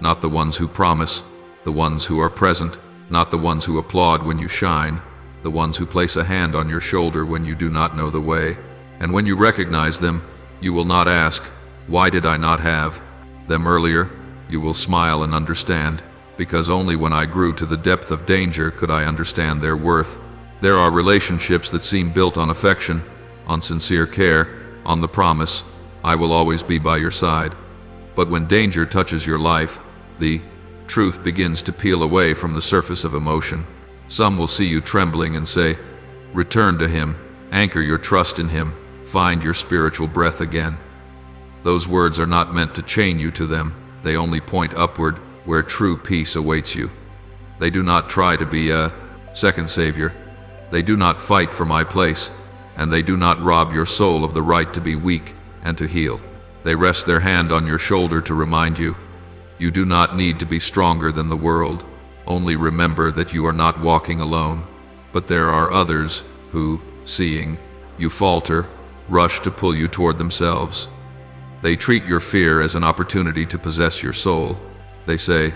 not the ones who promise, the ones who are present, not the ones who applaud when you shine, the ones who place a hand on your shoulder when you do not know the way. And when you recognize them, you will not ask, "Why did I not have them earlier?" You will smile and understand, because only when I grew to the depth of danger could I understand their worth. There are relationships that seem built on affection, on sincere care, on the promise, "I will always be by your side." But when danger touches your life, the truth begins to peel away from the surface of emotion. Some will see you trembling and say, "Return to him, anchor your trust in him, find your spiritual breath again." Those words are not meant to chain you to them. They only point upward, where true peace awaits you. They do not try to be a second savior. They do not fight for my place, and they do not rob your soul of the right to be weak and to heal. They rest their hand on your shoulder to remind you, you do not need to be stronger than the world. Only remember that you are not walking alone, but there are others who, seeing you falter, rush to pull you toward themselves. They treat your fear as an opportunity to possess your soul. They say,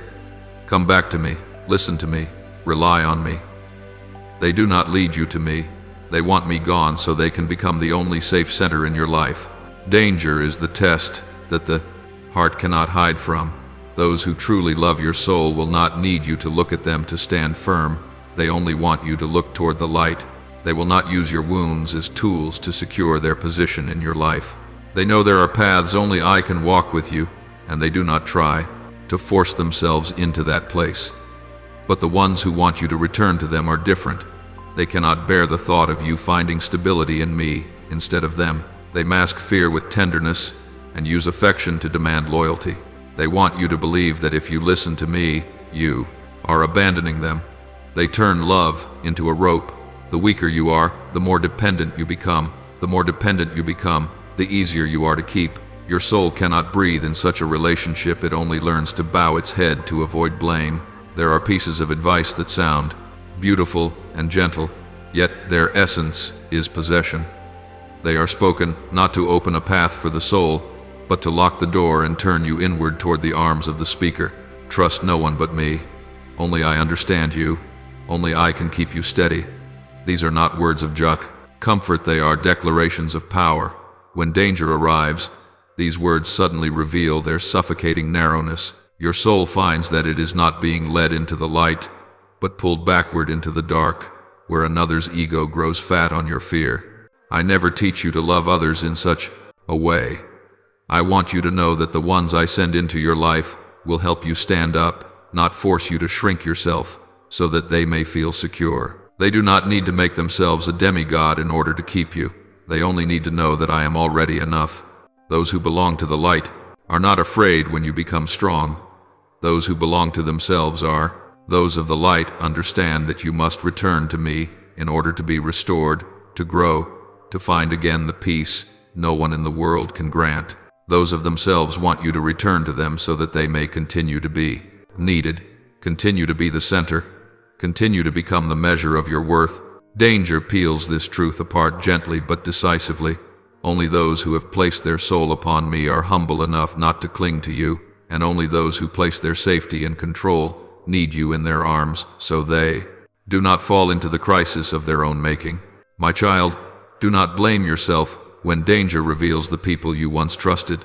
"Come back to me, listen to me, rely on me." They do not lead you to me. They want me gone so they can become the only safe center in your life. Danger is the test that the heart cannot hide from. Those who truly love your soul will not need you to look at them to stand firm. They only want you to look toward the light. They will not use your wounds as tools to secure their position in your life. They know there are paths only I can walk with you, and they do not try to force themselves into that place. But the ones who want you to return to them are different. They cannot bear the thought of you finding stability in me instead of them. They mask fear with tenderness and use affection to demand loyalty. They want you to believe that if you listen to me, you are abandoning them. They turn love into a rope. The weaker you are, the more dependent you become. The more dependent you become, the easier you are to keep. Your soul cannot breathe in such a relationship. It only learns to bow its head to avoid blame. There are pieces of advice that sound beautiful and gentle, yet their essence is possession. They are spoken not to open a path for the soul, but to lock the door and turn you inward toward the arms of the speaker. Trust no one but me. Only I understand you. Only I can keep you steady. These are not words of comfort, they are declarations of power. When danger arrives, these words suddenly reveal their suffocating narrowness. Your soul finds that it is not being led into the light, but pulled backward into the dark, where another's ego grows fat on your fear. I never teach you to love others in such a way. I want you to know that the ones I send into your life will help you stand up, not force you to shrink yourself, so that they may feel secure. They do not need to make themselves a demigod in order to keep you. They only need to know that I am already enough. Those who belong to the light are not afraid when you become strong. Those who belong to themselves are. Those of the light understand that you must return to me in order to be restored, to grow, to find again the peace no one in the world can grant. Those of themselves want you to return to them so that they may continue to be needed, continue to be the center, continue to become the measure of your worth. Danger peels this truth apart gently but decisively. Only those who have placed their soul upon me are humble enough not to cling to you, and only those who place their safety and control need you in their arms, so they do not fall into the crisis of their own making. My child, do not blame yourself when danger reveals the people you once trusted.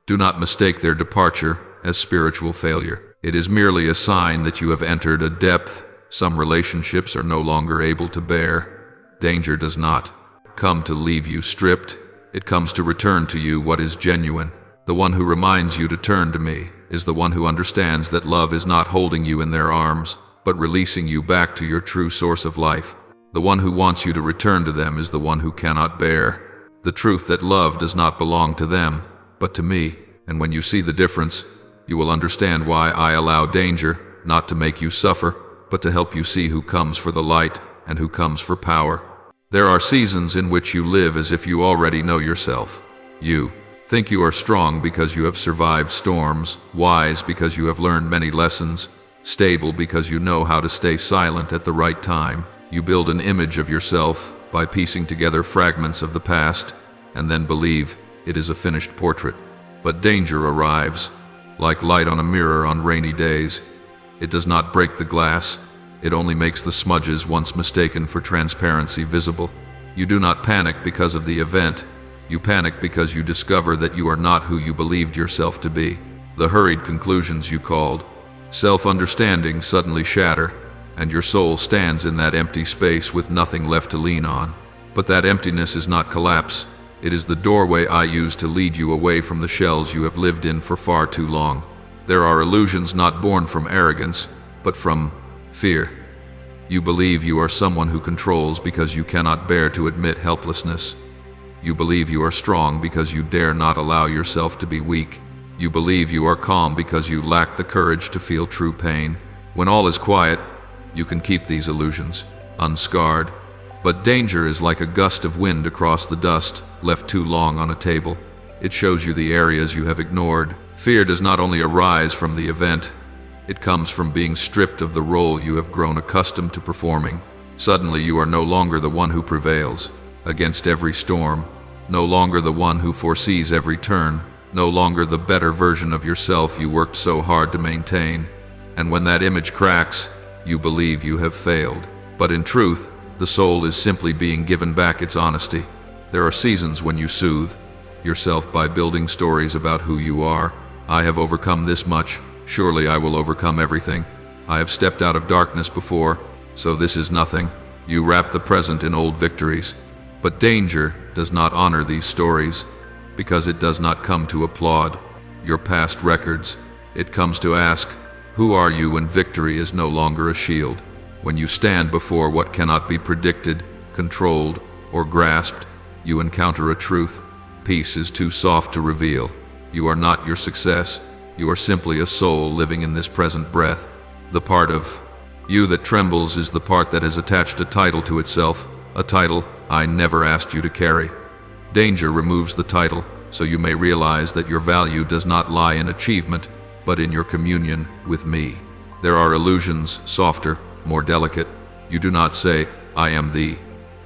Do not mistake their departure as spiritual failure. It is merely a sign that you have entered a depth some relationships are no longer able to bear. Danger does not come to leave you stripped. It comes to return to you what is genuine. The one who reminds you to turn to me is the one who understands that love is not holding you in their arms, but releasing you back to your true source of life. The one who wants you to return to them is the one who cannot bear the truth that love does not belong to them, but to me. And when you see the difference, you will understand why I allow danger, not to make you suffer, but to help you see who comes for the light and who comes for power. There are seasons in which you live as if you already know yourself. You think you are strong because you have survived storms, wise because you have learned many lessons, stable because you know how to stay silent at the right time. You build an image of yourself by piecing together fragments of the past, and then believe it is a finished portrait. But danger arrives, like light on a mirror on rainy days. It does not break the glass, it only makes the smudges once mistaken for transparency visible. You do not panic because of the event, you panic because you discover that you are not who you believed yourself to be. The hurried conclusions you called self-understanding suddenly shatter, and your soul stands in that empty space with nothing left to lean on. But that emptiness is not collapse, it is the doorway I use to lead you away from the shells you have lived in for far too long. There are illusions not born from arrogance, but from fear. You believe you are someone who controls because you cannot bear to admit helplessness. You believe you are strong because you dare not allow yourself to be weak. You believe you are calm because you lack the courage to feel true pain. When all is quiet, you can keep these illusions unscarred. But danger is like a gust of wind across the dust, left too long on a table. It shows you the areas you have ignored. Fear does not only arise from the event, it comes from being stripped of the role you have grown accustomed to performing. Suddenly you are no longer the one who prevails against every storm, no longer the one who foresees every turn, no longer the better version of yourself you worked so hard to maintain. And when that image cracks, you believe you have failed. But in truth, the soul is simply being given back its honesty. There are seasons when you soothe yourself by building stories about who you are. I have overcome this much, surely I will overcome everything. I have stepped out of darkness before, so this is nothing. You wrap the present in old victories. But danger does not honor these stories, because it does not come to applaud your past records. It comes to ask, who are you when victory is no longer a shield? When you stand before what cannot be predicted, controlled, or grasped, you encounter a truth. Peace is too soft to reveal. You are not your success. You are simply a soul living in this present breath. The part of you that trembles is the part that has attached a title to itself, a title I never asked you to carry. Danger removes the title, so you may realize that your value does not lie in achievement, but in your communion with me. There are illusions, softer, more delicate. You do not say, I am the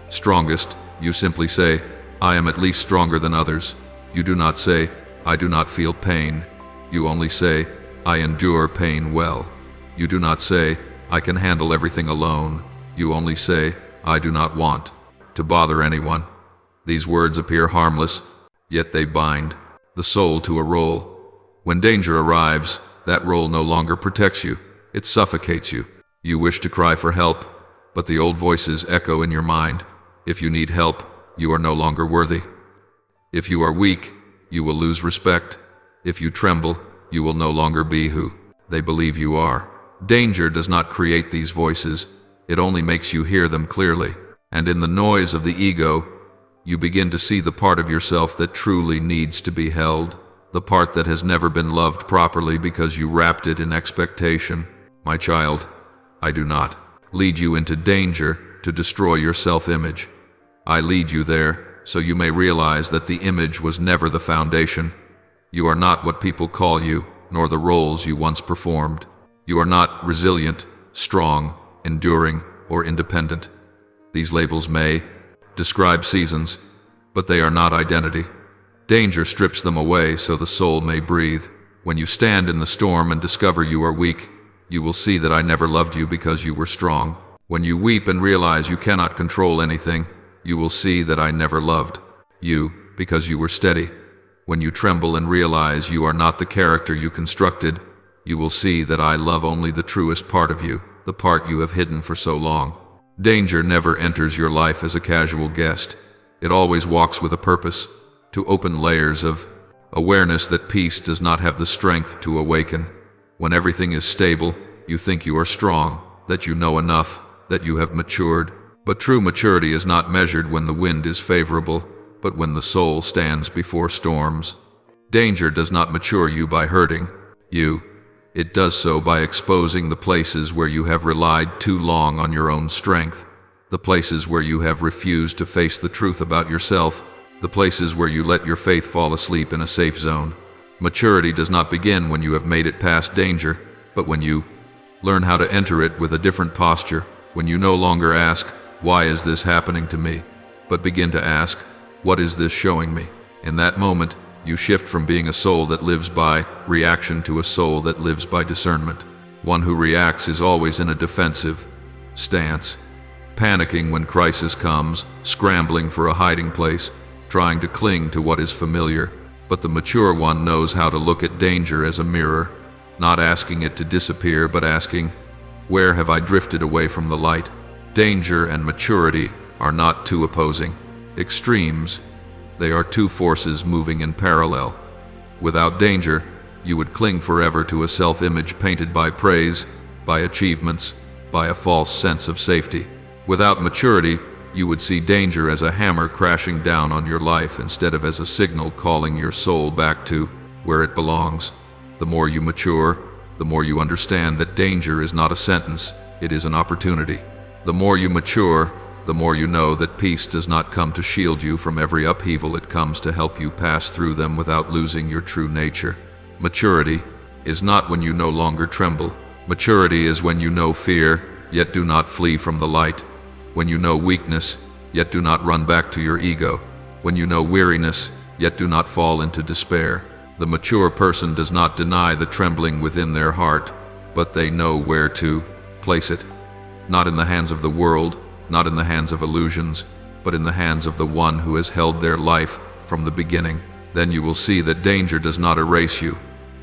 strongest. You simply say, I am at least stronger than others. You do not say, I do not feel pain. You only say, I endure pain well. You do not say, I can handle everything alone. You only say, I do not want to bother anyone. These words appear harmless, yet they bind the soul to a role. When danger arrives, That role no longer protects you. It suffocates you. You wish to cry for help, but the old voices echo in your mind. If you need help, you are no longer worthy. If you are weak, you will lose respect. If you tremble, you will no longer be who they believe you are. Danger does not create these voices. It only makes you hear them clearly. And in the noise of the ego, you begin to see the part of yourself that truly needs to be held, the part that has never been loved properly because you wrapped it in expectation. My child, I do not lead you into danger to destroy your self-image. I lead you there so you may realize that the image was never the foundation. You are not what people call you, nor the roles you once performed. You are not resilient, strong, enduring, or independent. These labels may describe seasons, but they are not identity. Danger strips them away so the soul may breathe. When you stand in the storm and discover you are weak, you will see that I never loved you because you were strong. When you weep and realize you cannot control anything, you will see that I never loved you because you were steady. When you tremble and realize you are not the character you constructed, you will see that I love only the truest part of you, the part you have hidden for so long. Danger never enters your life as a casual guest. It always walks with a purpose, to open layers of awareness that peace does not have the strength to awaken. When everything is stable, you think you are strong, that you know enough, that you have matured. But true maturity is not measured when the wind is favorable, but when the soul stands before storms. Danger does not mature you by hurting you. It does so by exposing the places where you have relied too long on your own strength, the places where you have refused to face the truth about yourself, the places where you let your faith fall asleep in a safe zone. Maturity does not begin when you have made it past danger, but when you learn how to enter it with a different posture, when you no longer ask, "Why is this happening to me?" but begin to ask, "What is this showing me?" In that moment, you shift from being a soul that lives by reaction to a soul that lives by discernment. One who reacts is always in a defensive stance, panicking when crisis comes, scrambling for a hiding place, trying to cling to what is familiar. But the mature one knows how to look at danger as a mirror, not asking it to disappear, but asking, "Where have I drifted away from the light?" Danger and maturity are not two opposing extremes. They are two forces moving in parallel. Without danger, you would cling forever to a self-image painted by praise, by achievements, by a false sense of safety. Without maturity, you would see danger as a hammer crashing down on your life instead of as a signal calling your soul back to where it belongs. The more you mature, the more you understand that danger is not a sentence, it is an opportunity. The more you mature, the more you know that peace does not come to shield you from every upheaval, it comes to help you pass through them without losing your true nature. Maturity is not when you no longer tremble. Maturity is when you know fear, yet do not flee from the light. When you know weakness, yet do not run back to your ego. When you know weariness, yet do not fall into despair. The mature person does not deny the trembling within their heart, but they know where to place it. Not in the hands of the world, not in the hands of illusions, but in the hands of the one who has held their life from the beginning. Then you will see that danger does not erase you.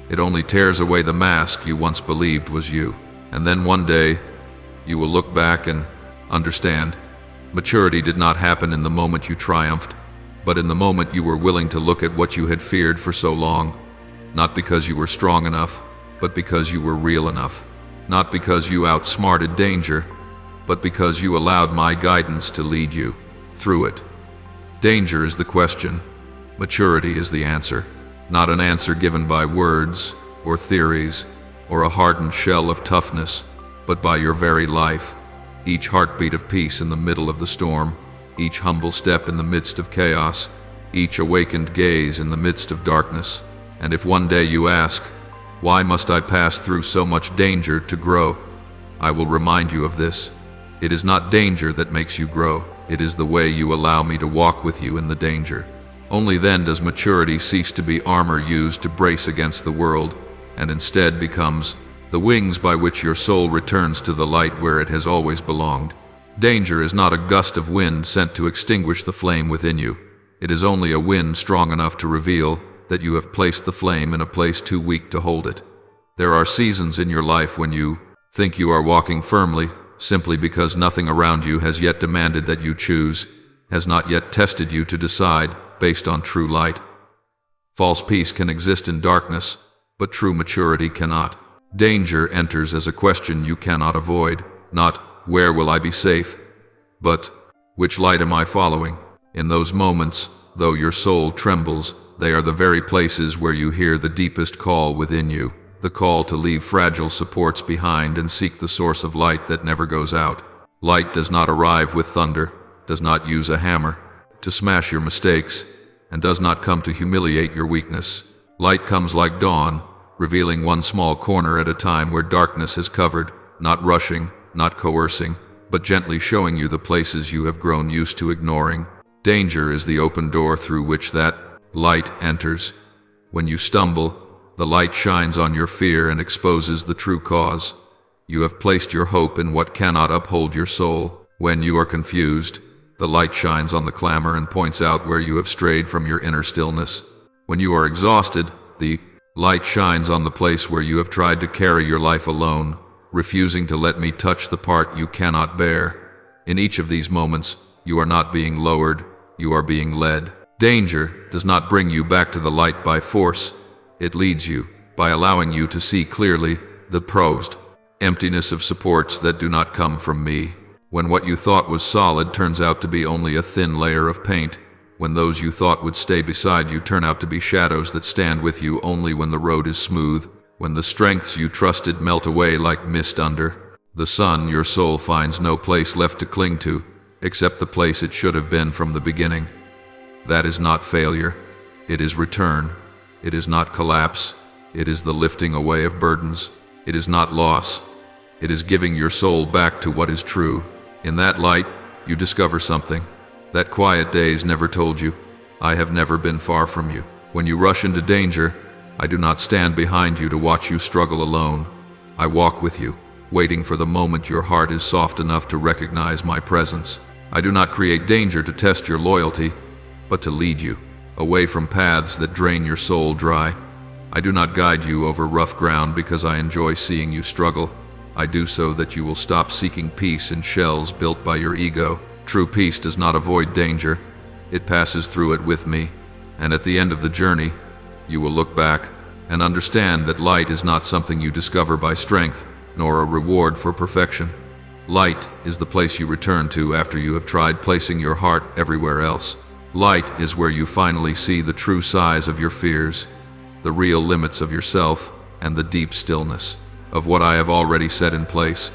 It only tears away the mask you once believed was you. And then one day, you will look back and understand. Maturity did not happen in the moment you triumphed, but in the moment you were willing to look at what you had feared for so long. Not because you were strong enough, but because you were real enough. Not because you outsmarted danger, but because you allowed my guidance to lead you through it. Danger is the question. Maturity is the answer. Not an answer given by words or theories or a hardened shell of toughness, but by your very life. Each heartbeat of peace in the middle of the storm, each humble step in the midst of chaos, each awakened gaze in the midst of darkness. And if one day you ask, "Why must I pass through so much danger to grow?" I will remind you of this. It is not danger that makes you grow. It is the way you allow me to walk with you in the danger. Only then does maturity cease to be armor used to brace against the world, and instead becomes the wings by which your soul returns to the light where it has always belonged. Danger is not a gust of wind sent to extinguish the flame within you. It is only a wind strong enough to reveal that you have placed the flame in a place too weak to hold it. There are seasons in your life when you think you are walking firmly, simply because nothing around you has yet demanded that you choose, has not yet tested you to decide based on true light. False peace can exist in darkness, but true maturity cannot. Danger enters as a question you cannot avoid, not "where will I be safe?" but "which light am I following?" In those moments, though your soul trembles, they are the very places where you hear the deepest call within you, the call to leave fragile supports behind and seek the source of light that never goes out. Light does not arrive with thunder, does not use a hammer to smash your mistakes, and does not come to humiliate your weakness. Light comes like dawn, revealing one small corner at a time where darkness has covered, not rushing, not coercing, but gently showing you the places you have grown used to ignoring. Danger is the open door through which that light enters. When you stumble, the light shines on your fear and exposes the true cause. You have placed your hope in what cannot uphold your soul. When you are confused, the light shines on the clamor and points out where you have strayed from your inner stillness. When you are exhausted, the light shines on the place where you have tried to carry your life alone, refusing to let me touch the part you cannot bear. In each of these moments, you are not being lowered, you are being led. Danger does not bring you back to the light by force. It leads you by allowing you to see clearly the prosed emptiness of supports that do not come from me. When what you thought was solid turns out to be only a thin layer of paint, when those you thought would stay beside you turn out to be shadows that stand with you only when the road is smooth, when the strengths you trusted melt away like mist under the sun, your soul finds no place left to cling to, except the place it should have been from the beginning. That is not failure. It is return. It is not collapse. It is the lifting away of burdens. It is not loss. It is giving your soul back to what is true. In that light, you discover something that quiet days never told you. I have never been far from you. When you rush into danger, I do not stand behind you to watch you struggle alone. I walk with you, waiting for the moment your heart is soft enough to recognize my presence. I do not create danger to test your loyalty, but to lead you away from paths that drain your soul dry. I do not guide you over rough ground because I enjoy seeing you struggle. I do so that you will stop seeking peace in shells built by your ego. True peace does not avoid danger. It passes through it with me, and at the end of the journey, you will look back and understand that light is not something you discover by strength, nor a reward for perfection. Light is the place you return to after you have tried placing your heart everywhere else. Light is where you finally see the true size of your fears, the real limits of yourself, and the deep stillness of what I have already set in place.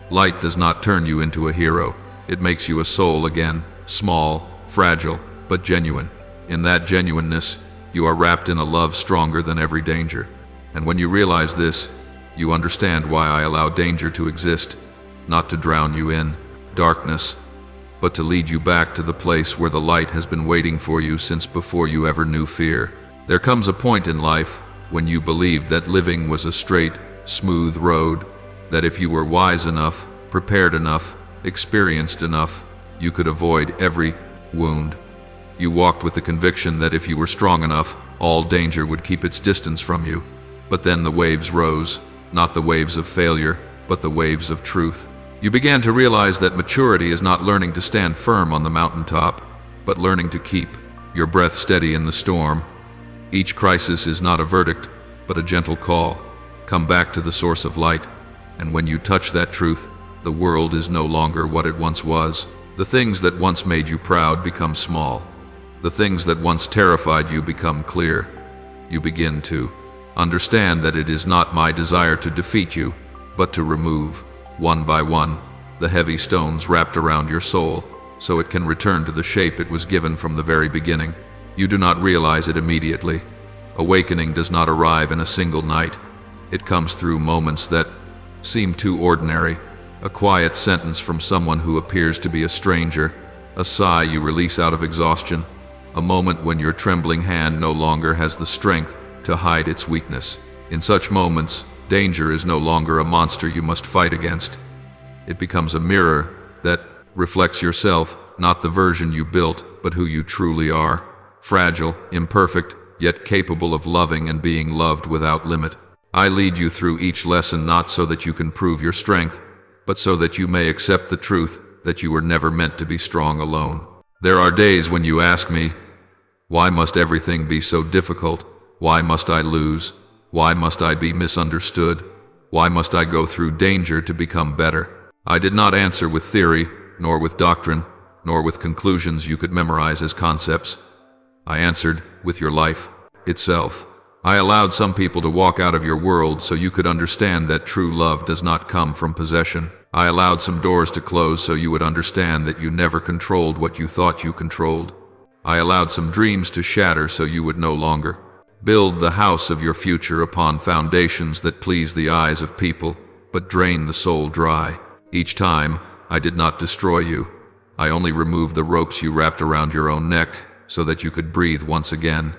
Light does not turn you into a hero. It makes you a soul again, small, fragile, but genuine. In that genuineness, you are wrapped in a love stronger than every danger. And when you realize this, you understand why I allow danger to exist, not to drown you in darkness, but to lead you back to the place where the light has been waiting for you since before you ever knew fear. There comes a point in life when you believed that living was a straight, smooth road, that if you were wise enough, prepared enough, experienced enough, you could avoid every wound. You walked with the conviction that if you were strong enough, all danger would keep its distance from you. But then the waves rose, not the waves of failure, but the waves of truth. You began to realize that maturity is not learning to stand firm on the mountaintop, but learning to keep your breath steady in the storm. Each crisis is not a verdict, but a gentle call. Come back to the source of light, and when you touch that truth, the world is no longer what it once was. The things that once made you proud become small. The things that once terrified you become clear. You begin to understand that it is not my desire to defeat you, but to remove, one by one, the heavy stones wrapped around your soul, so it can return to the shape it was given from the very beginning. You do not realize it immediately. Awakening does not arrive in a single night. It comes through moments that seem too ordinary, a quiet sentence from someone who appears to be a stranger, a sigh you release out of exhaustion, a moment when your trembling hand no longer has the strength to hide its weakness. In such moments, danger is no longer a monster you must fight against. It becomes a mirror that reflects yourself, not the version you built, but who you truly are. Fragile, imperfect, yet capable of loving and being loved without limit. I lead you through each lesson not so that you can prove your strength, but so that you may accept the truth that you were never meant to be strong alone. There are days when you ask me, why must everything be so difficult? Why must I lose? Why must I be misunderstood? Why must I go through danger to become better? I did not answer with theory, nor with doctrine, nor with conclusions you could memorize as concepts. I answered with your life itself. I allowed some people to walk out of your world so you could understand that true love does not come from possession. I allowed some doors to close so you would understand that you never controlled what you thought you controlled. I allowed some dreams to shatter so you would no longer build the house of your future upon foundations that please the eyes of people, but drain the soul dry. Each time, I did not destroy you. I only removed the ropes you wrapped around your own neck so that you could breathe once again.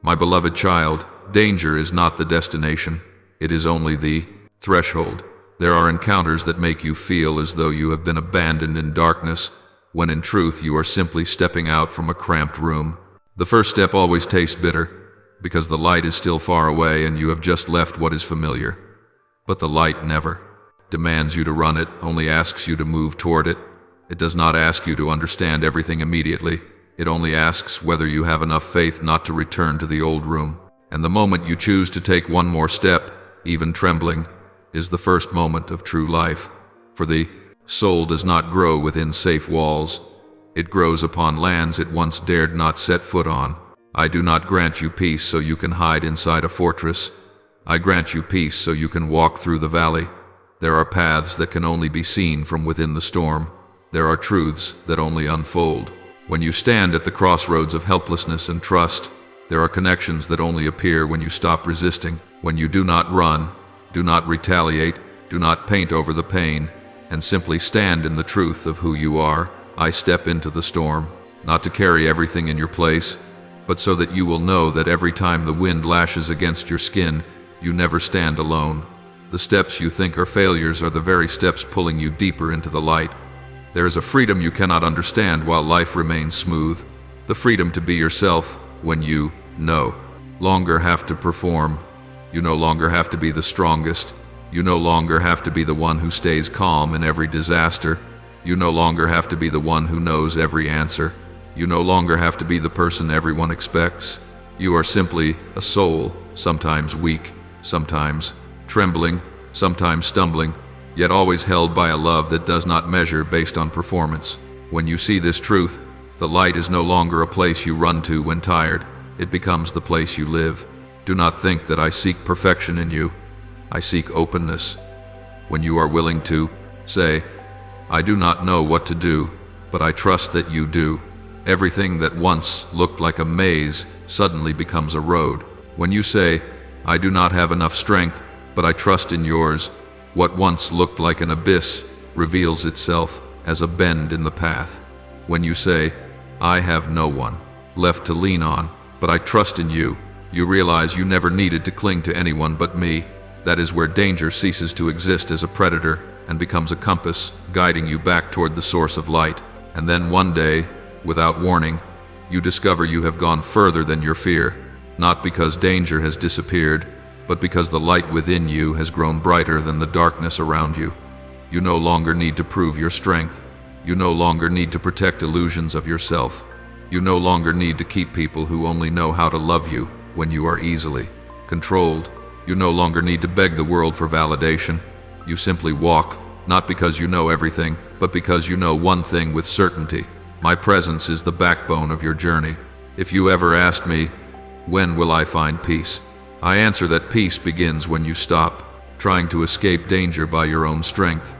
My beloved child, danger is not the destination. It is only the threshold. There are encounters that make you feel as though you have been abandoned in darkness, when in truth you are simply stepping out from a cramped room. The first step always tastes bitter, because the light is still far away and you have just left what is familiar. But the light never demands you to run it, only asks you to move toward it. It does not ask you to understand everything immediately. It only asks whether you have enough faith not to return to the old room. And the moment you choose to take one more step, even trembling, is the first moment of true life. For the soul does not grow within safe walls. It grows upon lands it once dared not set foot on. I do not grant you peace so you can hide inside a fortress. I grant you peace so you can walk through the valley. There are paths that can only be seen from within the storm. There are truths that only unfold. When you stand at the crossroads of helplessness and trust, there are connections that only appear when you stop resisting. When you do not run, do not retaliate, do not paint over the pain, and simply stand in the truth of who you are. I step into the storm, not to carry everything in your place, but so that you will know that every time the wind lashes against your skin, you never stand alone. The steps you think are failures are the very steps pulling you deeper into the light. There is a freedom you cannot understand while life remains smooth. The freedom to be yourself when you no longer have to perform. You no longer have to be the strongest. You no longer have to be the one who stays calm in every disaster. You no longer have to be the one who knows every answer. You no longer have to be the person everyone expects. You are simply a soul, sometimes weak, sometimes trembling, sometimes stumbling, yet always held by a love that does not measure based on performance. When you see this truth, the light is no longer a place you run to when tired. It becomes the place you live. Do not think that I seek perfection in you. I seek openness. When you are willing to say, I do not know what to do, but I trust that you do. Everything that once looked like a maze suddenly becomes a road. When you say, I do not have enough strength, but I trust in yours, what once looked like an abyss reveals itself as a bend in the path. When you say, I have no one left to lean on, but I trust in you, you realize you never needed to cling to anyone but me. That is where danger ceases to exist as a predator and becomes a compass, guiding you back toward the source of light. And then one day, without warning, you discover you have gone further than your fear, not because danger has disappeared, but because the light within you has grown brighter than the darkness around you. You no longer need to prove your strength. You no longer need to protect illusions of yourself. You no longer need to keep people who only know how to love you when you are easily controlled. You no longer need to beg the world for validation. You simply walk, not because you know everything, but because you know one thing with certainty. My presence is the backbone of your journey. If you ever asked me, when will I find peace? I answer that peace begins when you stop trying to escape danger by your own strength.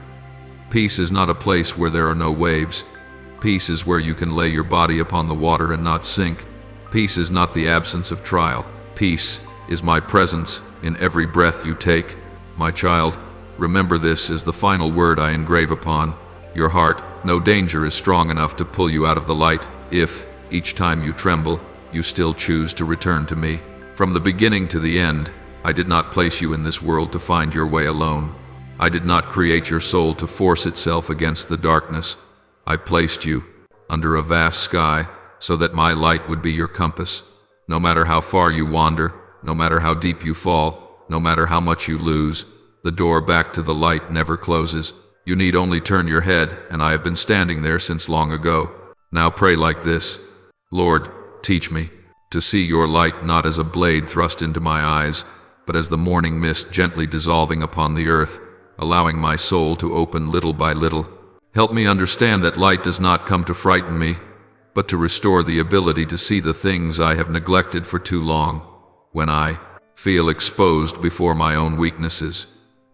Peace is not a place where there are no waves. Peace is where you can lay your body upon the water and not sink. Peace is not the absence of trial. Peace is my presence in every breath you take. My child, remember this is the final word I engrave upon your heart. No danger is strong enough to pull you out of the light if, each time you tremble, you still choose to return to me. From the beginning to the end, I did not place you in this world to find your way alone. I did not create your soul to force itself against the darkness. I placed you under a vast sky so that my light would be your compass. No matter how far you wander, no matter how deep you fall, no matter how much you lose. The door back to the light never closes. You need only turn your head, and I have been standing there since long ago. Now pray like this: Lord, teach me to see your light not as a blade thrust into my eyes, but as the morning mist gently dissolving upon the earth, allowing my soul to open little by little. Help me understand that light does not come to frighten me, but to restore the ability to see the things I have neglected for too long. When I feel exposed before my own weaknesses,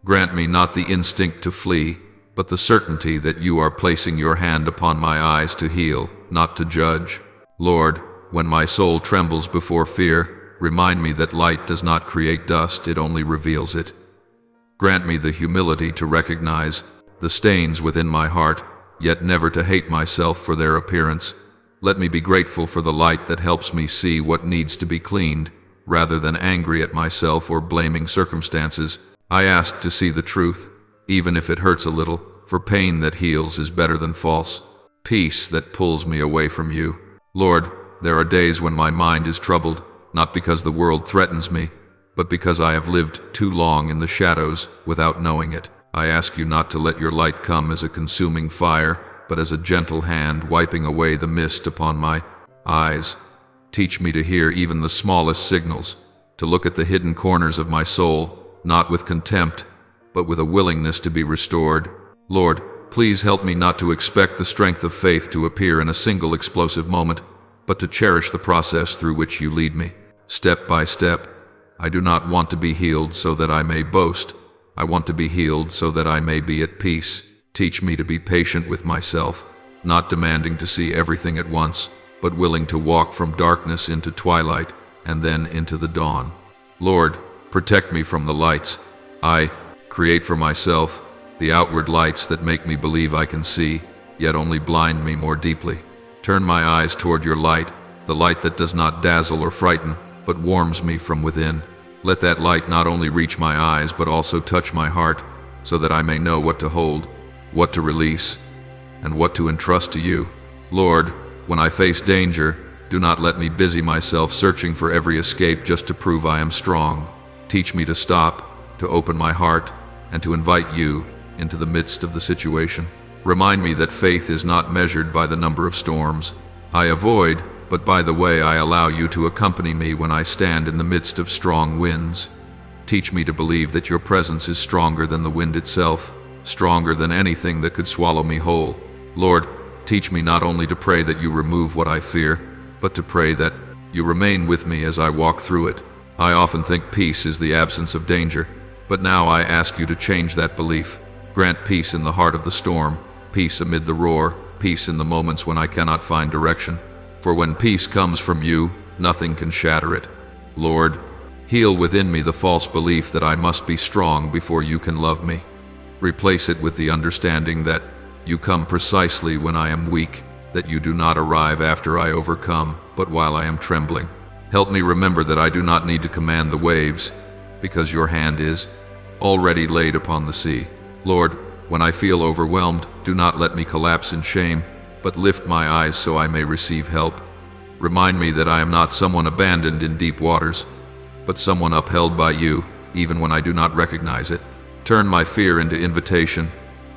grant me not the instinct to flee, but the certainty that you are placing your hand upon my eyes to heal, not to judge. Lord, when my soul trembles before fear, remind me that light does not create dust, it only reveals it. Grant me the humility to recognize the stains within my heart, yet never to hate myself for their appearance. Let me be grateful for the light that helps me see what needs to be cleaned, rather than angry at myself or blaming circumstances. I ask to see the truth, even if it hurts a little, for pain that heals is better than false peace that pulls me away from you. Lord, there are days when my mind is troubled, not because the world threatens me, but because I have lived too long in the shadows without knowing it. I ask you not to let your light come as a consuming fire, but as a gentle hand wiping away the mist upon my eyes. Teach me to hear even the smallest signals, to look at the hidden corners of my soul, not with contempt, but with a willingness to be restored. Lord, please help me not to expect the strength of faith to appear in a single explosive moment, but to cherish the process through which you lead me, step by step. I do not want to be healed so that I may boast. I want to be healed so that I may be at peace. Teach me to be patient with myself, not demanding to see everything at once, but willing to walk from darkness into twilight and then into the dawn. Lord, protect me from the lights I create for myself, the outward lights that make me believe I can see, yet only blind me more deeply. Turn my eyes toward your light, the light that does not dazzle or frighten, but warms me from within. Let that light not only reach my eyes, but also touch my heart, so that I may know what to hold, what to release, and what to entrust to you. Lord, when I face danger, do not let me busy myself searching for every escape just to prove I am strong. Teach me to stop, to open my heart, and to invite you into the midst of the situation. Remind me that faith is not measured by the number of storms I avoid, but by the way I allow you to accompany me when I stand in the midst of strong winds. Teach me to believe that your presence is stronger than the wind itself, stronger than anything that could swallow me whole. Lord, teach me not only to pray that you remove what I fear, but to pray that you remain with me as I walk through it. I often think peace is the absence of danger, but now I ask you to change that belief. Grant peace in the heart of the storm, peace amid the roar, peace in the moments when I cannot find direction. For when peace comes from you, nothing can shatter it. Lord, heal within me the false belief that I must be strong before you can love me. Replace it with the understanding that you come precisely when I am weak, that you do not arrive after I overcome, but while I am trembling. Help me remember that I do not need to command the waves, because your hand is already laid upon the sea. Lord, when I feel overwhelmed, do not let me collapse in shame, but lift my eyes so I may receive help. Remind me that I am not someone abandoned in deep waters, but someone upheld by you, even when I do not recognize it. Turn my fear into invitation.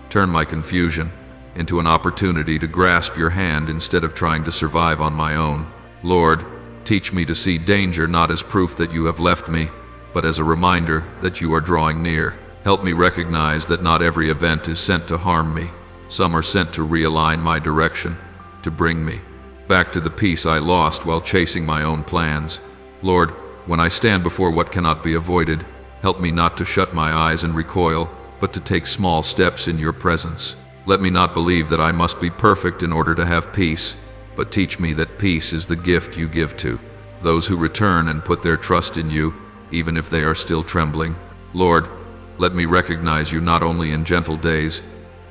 Turn my confusion into an opportunity to grasp your hand instead of trying to survive on my own. Lord, teach me to see danger not as proof that you have left me, but as a reminder that you are drawing near. Help me recognize that not every event is sent to harm me. Some are sent to realign my direction, to bring me back to the peace I lost while chasing my own plans. Lord, when I stand before what cannot be avoided, help me not to shut my eyes and recoil, but to take small steps in your presence. Let me not believe that I must be perfect in order to have peace, but teach me that peace is the gift you give to those who return and put their trust in you, even if they are still trembling. Lord, let me recognize you not only in gentle days,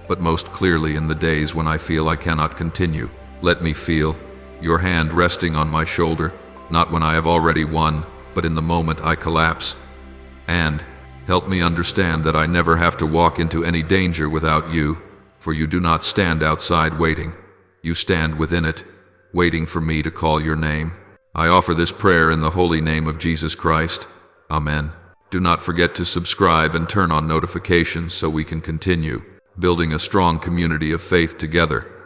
but most clearly in the days when I feel I cannot continue. Let me feel your hand resting on my shoulder, not when I have already won, but in the moment I collapse. And help me understand that I never have to walk into any danger without you, for you do not stand outside waiting. You stand within it, waiting for me to call your name. I offer this prayer in the holy name of Jesus Christ. Amen. Do not forget to subscribe and turn on notifications so we can continue building a strong community of faith together.